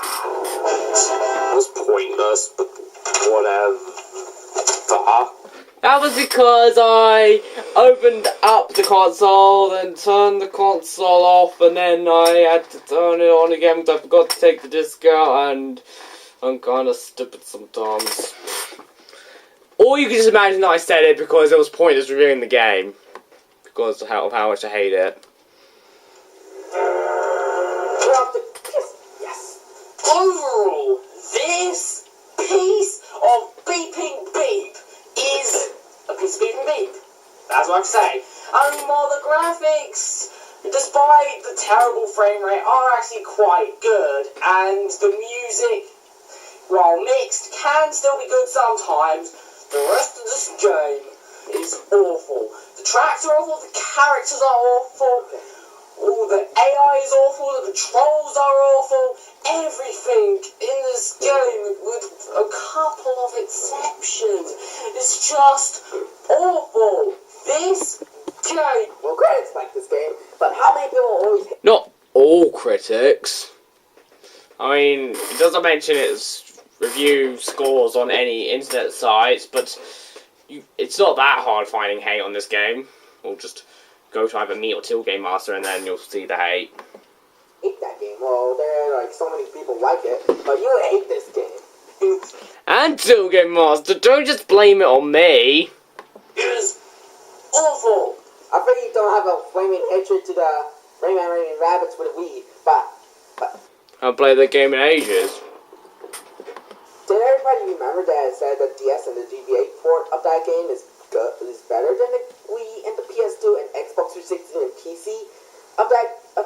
It was pointless, but whatever. That was because I opened up the console, then turned the console off, and then I had to turn it on again because I forgot to take the disc out, and I'm kind of stupid sometimes. Or you can just imagine that I said it because it was pointless reviewing the game. Because of how much I hate it. Yes. Overall, this piece of beeping beep is a piece of beeping beep. That's what I say. I mean, while the graphics, despite the terrible frame rate, are actually quite good, and the music, while mixed, can still be good sometimes. The rest of this game is awful. The tracks are awful, the characters are awful, all the AI is awful, the controls are awful. Everything in this game, with a couple of exceptions, is just awful. This game... Well, critics like this game, but how many people always... Not all critics. I mean, it doesn't mention its review scores on any internet sites, but it's not that hard finding hate on this game. Or just go to either me or Till Game Master and then you'll see the hate. hate that game. Well, there are like so many people like it, but you hate this game. And Till Game Master, don't just blame it on me. It is awful. I figure you don't have a flaming hatred to the Rayman Rayman Rabbits with a Wii, but... I haven't played that game in ages. Did everybody remember that it said the DS and the GBA port of that game is better than the Wii and the PS2 and Xbox 360 and PC of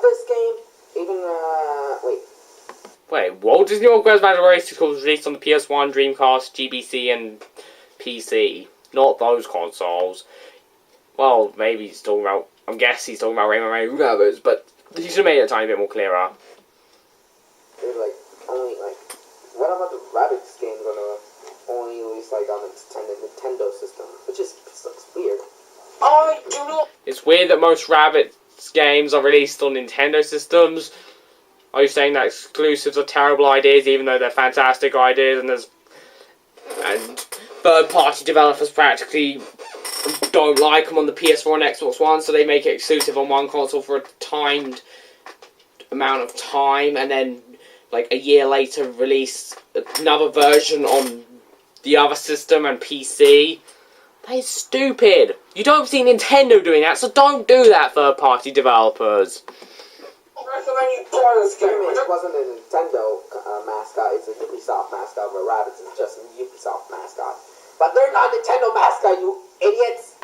this game? Even Wait, Walt Disney World Quest Battle Race was released on the PS1, Dreamcast, GBC, and PC. Not those consoles. Well, maybe he's talking about. I'm guessing he's talking about Rayman Rabbids, but he should have made it a tiny bit more clearer. They're like only like. What about the Rabbids game gonna only release like on the Nintendo system? Which is looks weird. I do not. It's weird that most Rabbids games are released on Nintendo systems. Are you saying that exclusives are terrible ideas, even though they're fantastic ideas, and third-party developers practically don't like them on the PS4 and Xbox One, so they make it exclusive on one console for a timed amount of time, and then like a year later release another version on the other system and PC? That is stupid. You don't see Nintendo doing that, so don't do that, third-party developers. I recommend you buy this game. It wasn't a Nintendo mascot, it's a Ubisoft mascot, but Rabbids is just a Ubisoft mascot. But they're not Nintendo mascot, you idiots!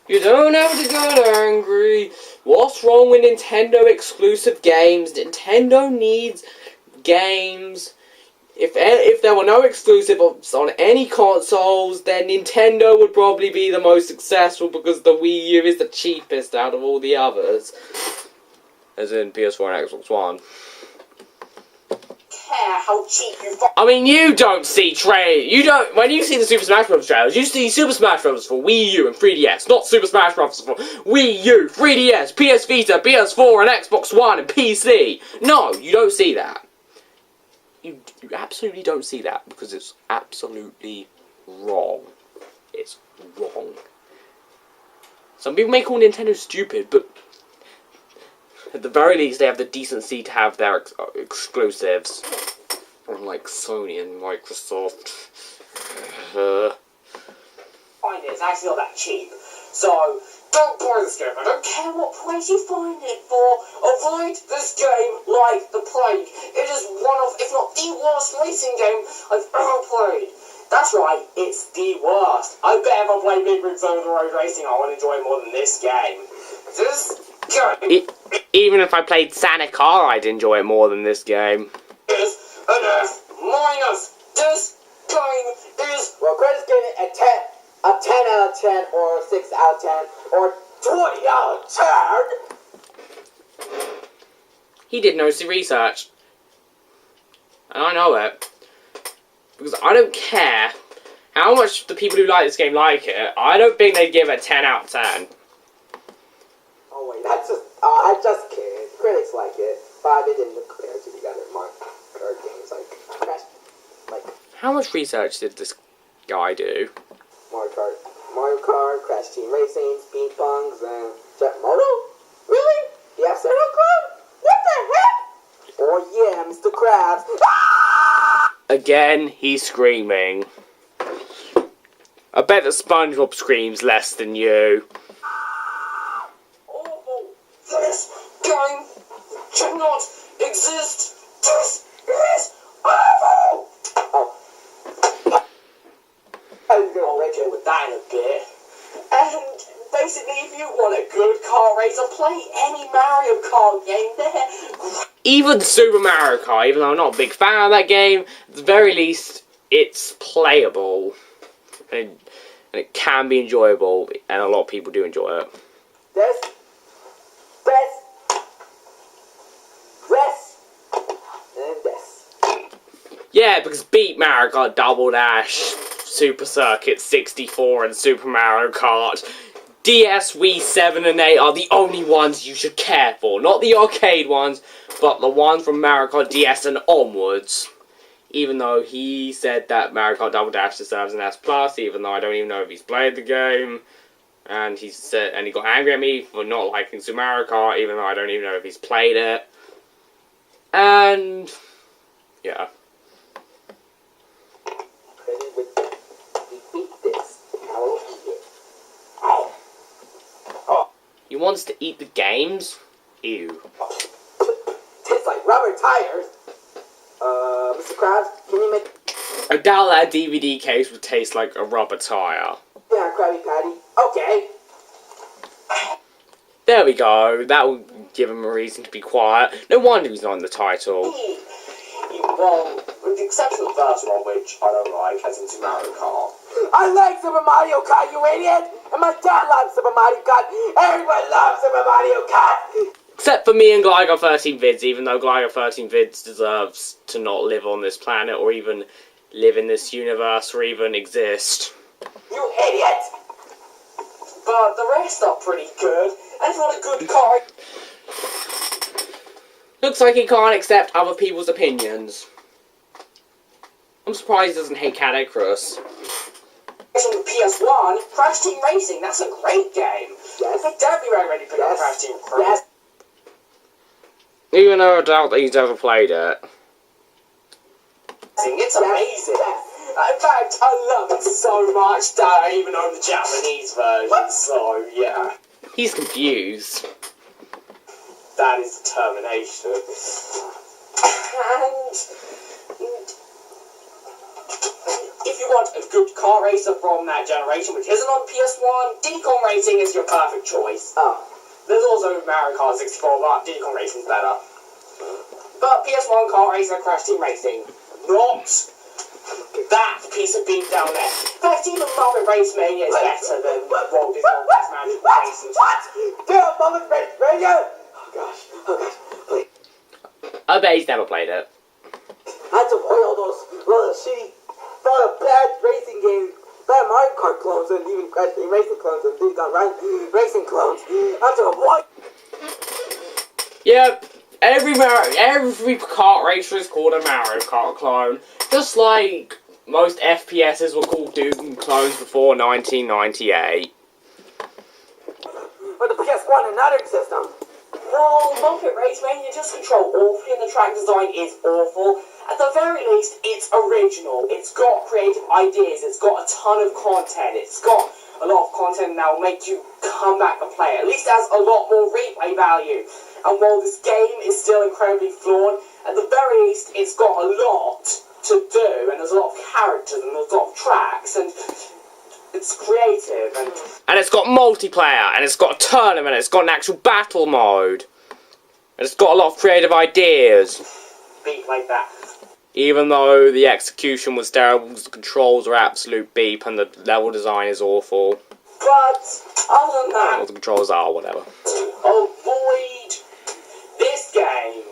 You don't have to get angry. What's wrong with Nintendo exclusive games? Nintendo needs games. If there were no exclusives on any consoles, then Nintendo would probably be the most successful because the Wii U is the cheapest out of all the others. As in PS4 and Xbox One. Care how cheap you I mean, you don't see when you see the Super Smash Bros. Trailers, you see Super Smash Bros. For Wii U and 3DS, not Super Smash Bros. For Wii U, 3DS, PS Vita, PS4, and Xbox One, and PC. No, you don't see that. You absolutely don't see that, because it's absolutely wrong. It's wrong. Some people may call Nintendo stupid, but at the very least, they have the decency to have their exclusives. Unlike Sony and Microsoft. find it, it's actually not that cheap. So, don't buy this game. I don't care what price you find it for. Avoid this game like the plague. It is one of, if not the worst racing game I've ever played. That's right, it's the worst. I bet if I play Big Rigs Over the Road Racing, I want to enjoy it more than this game. This game... Even if I played Santa Car, I'd enjoy it more than this game. Is an F minus. This game is... Well, Chris gave it a 10 out of 10, or a 6 out of 10, or 20 out of 10. He did no research. And I know it. Because I don't care how much the people who like this game like it. I don't think they'd give it a 10 out of 10. Oh wait, that's just, I just kidding. Critics like it, but they didn't compare to the other Mario Kart games, like... How much research did this guy do? Mario Kart, Crash Team Racing, Speed Bungs, and Jet Moto? Really? The F-Zero Club? What the heck? Oh yeah, Mr. Krabs. Again, he's screaming. I bet that SpongeBob screams less than you. Oh, this game cannot exist. This is awful. Oh. I'm gonna I'll get with that in a bit. And basically, if you want a good car racer, play any Mario Kart game there. Even Super Mario Kart, even though I'm not a big fan of that game, at the very least, it's playable. And it can be enjoyable, and a lot of people do enjoy it. This, and this. Yeah, because beat Mario Kart Double Dash, Super Circuit 64, and Super Mario Kart. DS, Wii 7 and 8 are the only ones you should care for. Not the arcade ones, but the ones from Mario Kart DS and onwards. Even though he said that Mario Kart Double Dash deserves an S+, even though I don't even know if he's played the game. And he got angry at me for not liking Super Mario Kart, even though I don't even know if he's played it. And... yeah. He wants to eat the games? Ew. Tastes like rubber tires. Mr. Krabs, can you make... I doubt that a DVD case would taste like a rubber tire. Yeah, Krabby Patty. Okay. There we go. That will give him a reason to be quiet. No wonder he's not in the title. Well, with the exception of the first one, which I don't like, as in Super Mario Kart. I like Super Mario Kart, you idiot! And my dad loves Super Mario Kart. Everyone loves Super Mario Kart. Except for me and Gligar 13 Vids, even though Gligar 13 Vids deserves to not live on this planet, or even live in this universe, or even exist. You idiot! But the rest are pretty good. And it's not a good car. Looks like he can't accept other people's opinions. I'm surprised he doesn't hate Catacross. From the PS1, Crash Team Racing, that's a great game. Yes. I'm definitely ready to pick up Crash Team Racing. Yes. Even though I doubt that he's ever played it. It's amazing. In fact, I love it so much that I even own the Japanese version, so yeah. He's confused. That is determination. And if you want a good car racer from that generation, which isn't on PS1, Diddy Kong Racing is your perfect choice. Oh. There's also Mario Kart 64, but Diddy Kong Racing's better. But PS1 Car Racer Crash Team Racing, not that piece of beef down there. In fact, even Muppet Race Mania is better than Walt Disney World's Magic Racing. What? Dude, Muppet Race Mania? Oh gosh, please. I bet he's never played it. I had to avoid all those shitty, bad racing games, bad Mario Kart clones, and even Crash Team Racing clones, and Diddy Kong Racing clones. I had to avoid. Yep, every kart racer is called a Mario Kart clone. Just like most FPSs were called Doom clones before 1998. But the PS1 another system. Well, Muppet Race Mania just control awfully, and the track design is awful. At the very least, it's original. It's got creative ideas. It's got a ton of content. It's got a lot of content that will make you come back and play. At least it has a lot more replay value. And while this game is still incredibly flawed, at the very least, it's got a lot to do, and there's a lot of characters, and there's a lot of tracks, and it's creative, And it's got multiplayer, and it's got a tournament, it's got an actual battle mode. And it's got a lot of creative ideas. beat like that. Even though the execution was terrible, the controls are absolute beep, and the level design is awful. But, other than that, Well, the controls are, whatever. avoid this game.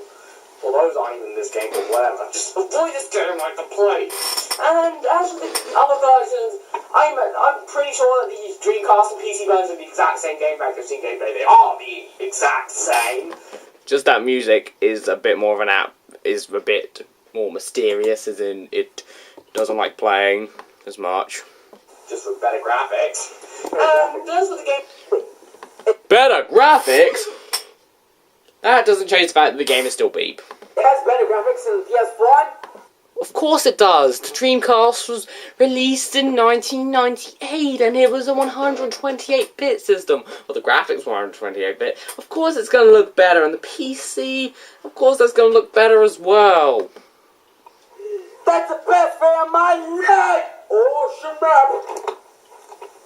Well, those aren't even this game, but whatever. Just avoid this game like the plague. And as for the other versions, I'm pretty sure that the Dreamcast and PC versions are the exact same game back 15 gameplay. They are the exact same. Just that music is a bit more of an is a bit more mysterious, as in it doesn't like playing as much. Just with better graphics. And as for the game, Better graphics? That doesn't change the fact that the game is still beep. It has better graphics than the PS1. Of course it does. The Dreamcast was released in 1998 and it was a 128-bit system. Well, the graphics were 128-bit. Of course it's going to look better. And the PC, of course that's going to look better as well. That's the best day of my life! Oh,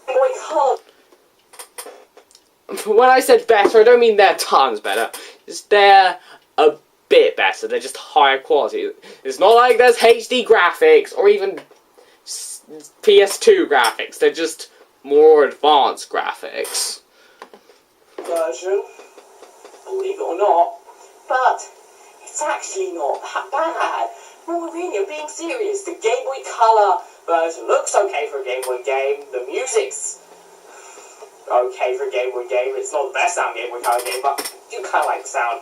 Boy, When I said better, I don't mean they're tons better. They're a bit better. They're just higher quality. It's not like there's HD graphics or even PS2 graphics. They're just more advanced graphics. version, believe it or not, but it's actually not that bad. No, really, I'm being serious. The Game Boy Color version looks okay for a Game Boy game. The music's okay for a Game Boy game. It's not the best sound Game Boy Color game, but I do kind of like the sound.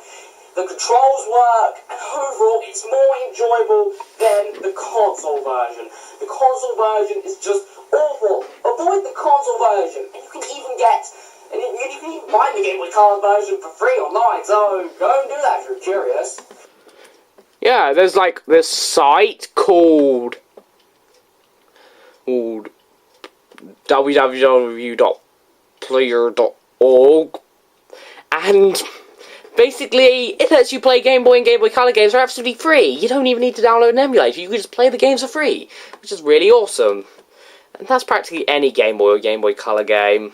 The controls work, and overall, it's more enjoyable than the console version. The console version is just awful. Avoid the console version, and you can even get, and you can even buy the Game Boy Color version for free online, so go and do that if you're curious. Yeah, there's like this site called www.player.org, and Basically, it lets you play Game Boy and Game Boy Color games for absolutely free. You don't even need to download an emulator. You can just play the games for free, which is really awesome. And that's practically any Game Boy or Game Boy Color game.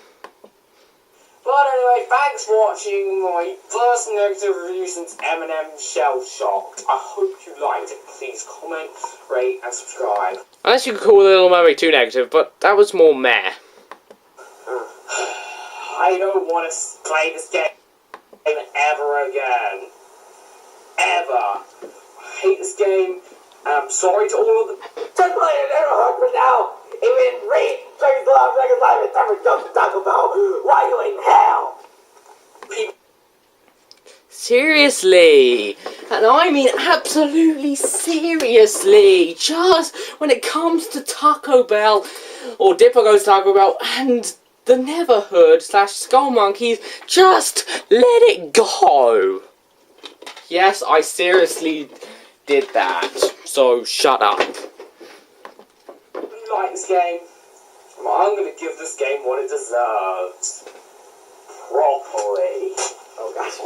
But anyway, thanks for watching my first negative review since Eminem Shell Shocked. I hope you liked it. Please comment, rate, and subscribe. Unless you could call Little Mermaid too negative, but that was more meh. I don't want to play this game ever again. Ever. I hate this game, and I'm sorry to all of the... Just play it never hard for now. Even read Dragon's Love, Dragon's Life, and never go to Taco Bell. Why you in hell? people... Seriously, and I mean absolutely seriously, just when it comes to Taco Bell, or Dipper goes to Taco Bell, and the Neverhood / Skull Monkeys, just let it go. Yes, I seriously did that, so shut up. You like this game? Well, I'm going to give this game what it deserves. Properly. Oh gosh.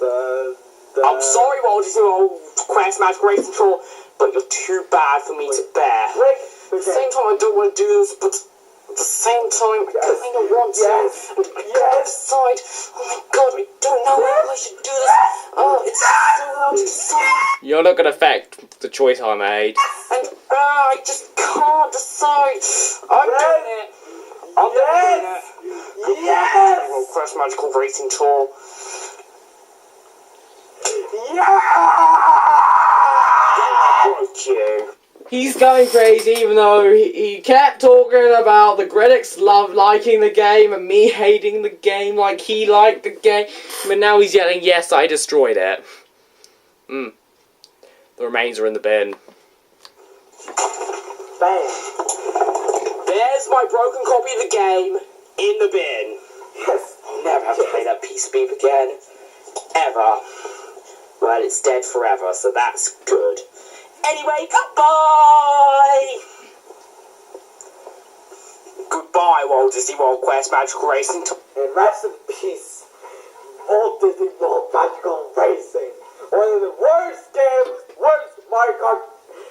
I'm sorry, Walt, you old Quest Magic Race Control, but you're too bad for me to bear. At the same time, I don't want to do this, but at the same time, I kind of want to. And I decide, oh my god, I don't know how I should do this. Oh, it's so hard to decide. You're not going to affect the choice I made. And I just can't decide. I'm doing it. I'm doing it. Yes! World Quest Magical Racing Tour. Yeah! He's going crazy, even though he kept talking about the critics liking the game and me hating the game like he liked the game. But now he's yelling, yes, I destroyed it. The remains are in the bin. Bam! There's my broken copy of the game in the bin. Yes! I'll never have to play that piece of beef again. Ever. Well, it's dead forever, so that's good. Anyway, goodbye! Goodbye, Walt Disney World Quest Magical Racing. And rest in peace, Walt Disney World Magical Racing. One of the worst Mario Kart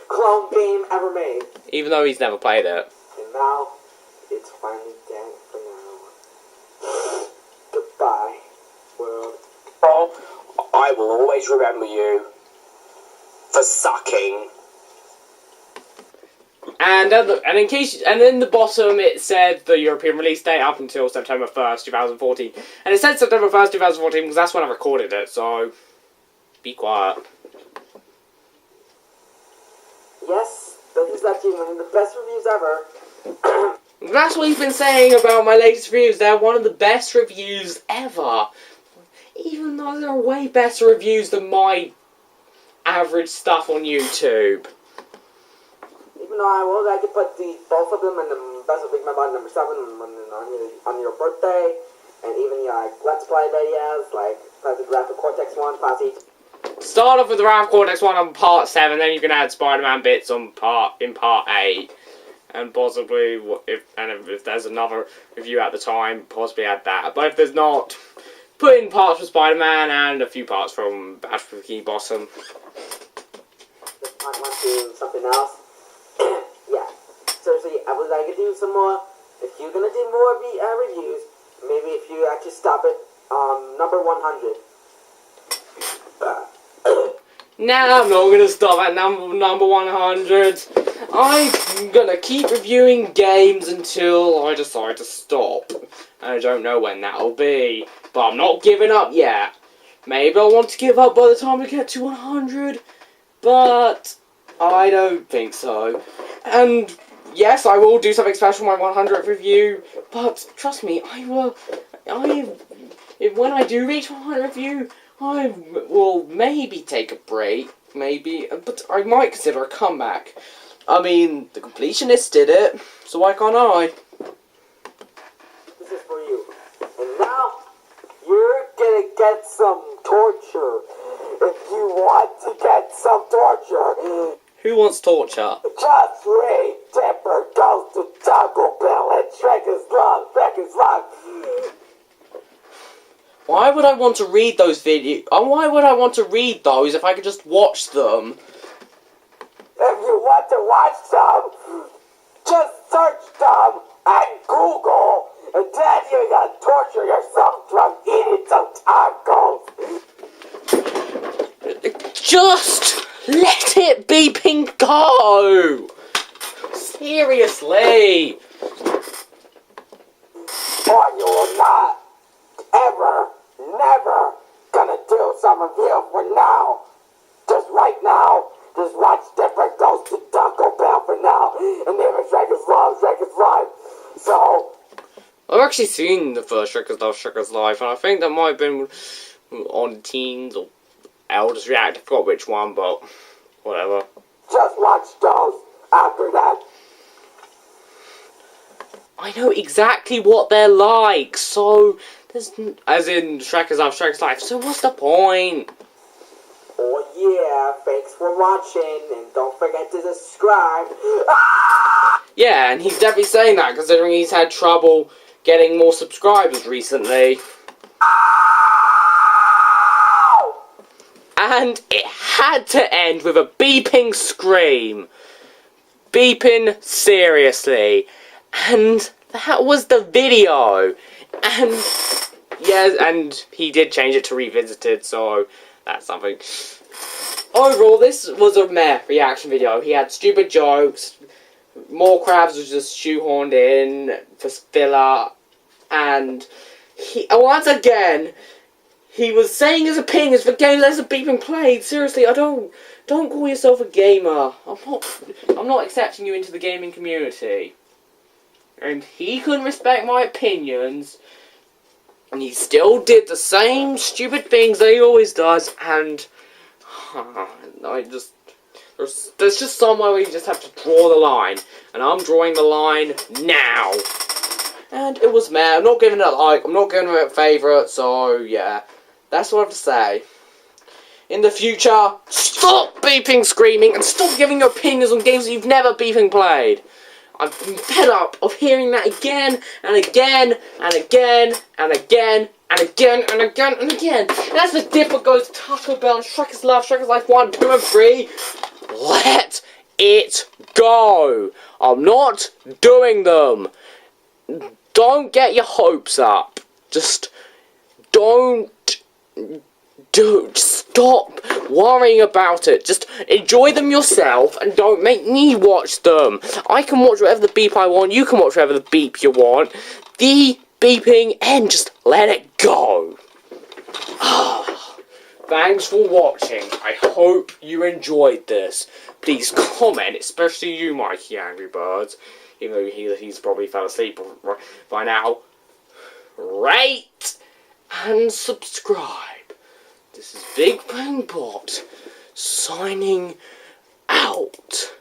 clone game ever made. Even though he's never played it. And now, it's finally dead for now. Goodbye, world. Oh, I will always remember you for sucking. And in the bottom it said the European release date up until September 1st, 2014. And it said September 1st, 2014 because that's when I recorded it, so be quiet. Yes, that is actually one of the best reviews ever. That's what he's been saying about my latest reviews. They're one of the best reviews ever. Even though they're way better reviews than my average stuff on YouTube. Even though I would like to put both of them in the Best of Big Man number 7 on your birthday, and even your Let's Play videos, like the Graphic Cortex 1, Posse. Start off with the Rapid Cortex 1 on part 7, then you can add Spider-Man bits on part 8. And possibly, if there's another review at the time, possibly add that. But if there's not, put in parts from Spider-Man and a few parts from Battle of Bikini Bottom. Just might want to do something else. Yeah, seriously, I would like to do some more. If you're gonna do more reviews, maybe if you actually stop it number 100. Nah, I'm not gonna stop at number 100. I'm gonna keep reviewing games until I decide to stop. I don't know when that'll be, but I'm not giving up yet. Maybe I'll want to give up by the time we get to 100, but I don't think so. And yes, I will do something special for my 100th review, but trust me, when I do reach 100 review, I will maybe take a break, but I might consider a comeback. I mean, the Completionist did it, so why can't I? This is for you. And now, you're gonna get some torture. If you want to get some torture, Who wants torture? just read Dipper Goes to Taco Bell and Dragon's Love. Why would I want to read those videos? Why would I want to read those if I could just watch them? If you want to watch them, just search them at Google, and then you're gonna torture yourself from eating some tacos. Just let it beeping go! Seriously! Or you will not ever, never gonna do some review for now. Just right now, just watch different Ghost to Taco Bell for now. And then Shrek is Live. So, I've actually seen the first Shrek is Live, and I think that might have been on Teens or Elders React. I forgot which one, but whatever. just watch those after that. I know exactly what they're like, so there's as in Shrek is Life. So what's the point? Oh yeah, thanks for watching, and don't forget to subscribe. Yeah, and he's definitely saying that considering he's had trouble getting more subscribers recently. And it had to end with a beeping scream. Beeping seriously. And that was the video. And yes, and he did change it to Revisited, so that's something. Overall, this was a meh reaction video. He had stupid jokes. More crabs was just shoehorned in for filler. And once again, he was saying his opinions for games that are being played. Seriously, don't call yourself a gamer. I'm not accepting you into the gaming community. And he couldn't respect my opinions. And he still did the same stupid things that he always does. And there's just somewhere where you just have to draw the line. And I'm drawing the line now. And it was meh. I'm not giving it a like. I'm not giving it a favourite. So yeah, that's what I have to say. In the future, stop beeping, screaming, and stop giving your opinions on games that you've never beeping played. I'm fed up of hearing that again and again and again and again and again and again and again. And that's the difference goes to Taco Bell and Shrek is Life 1, 2, and 3. Let it go. I'm not doing them. Don't get your hopes up. Just stop worrying about it. Just enjoy them yourself and don't make me watch them. I can watch whatever the beep I want. You can watch whatever the beep you want. The beeping and just let it go. Thanks for watching. I hope you enjoyed this. Please comment, especially you, MikeyAngryBirds. Even though he's probably fell asleep by now. Rate and subscribe. This is Big Brain Bot signing out.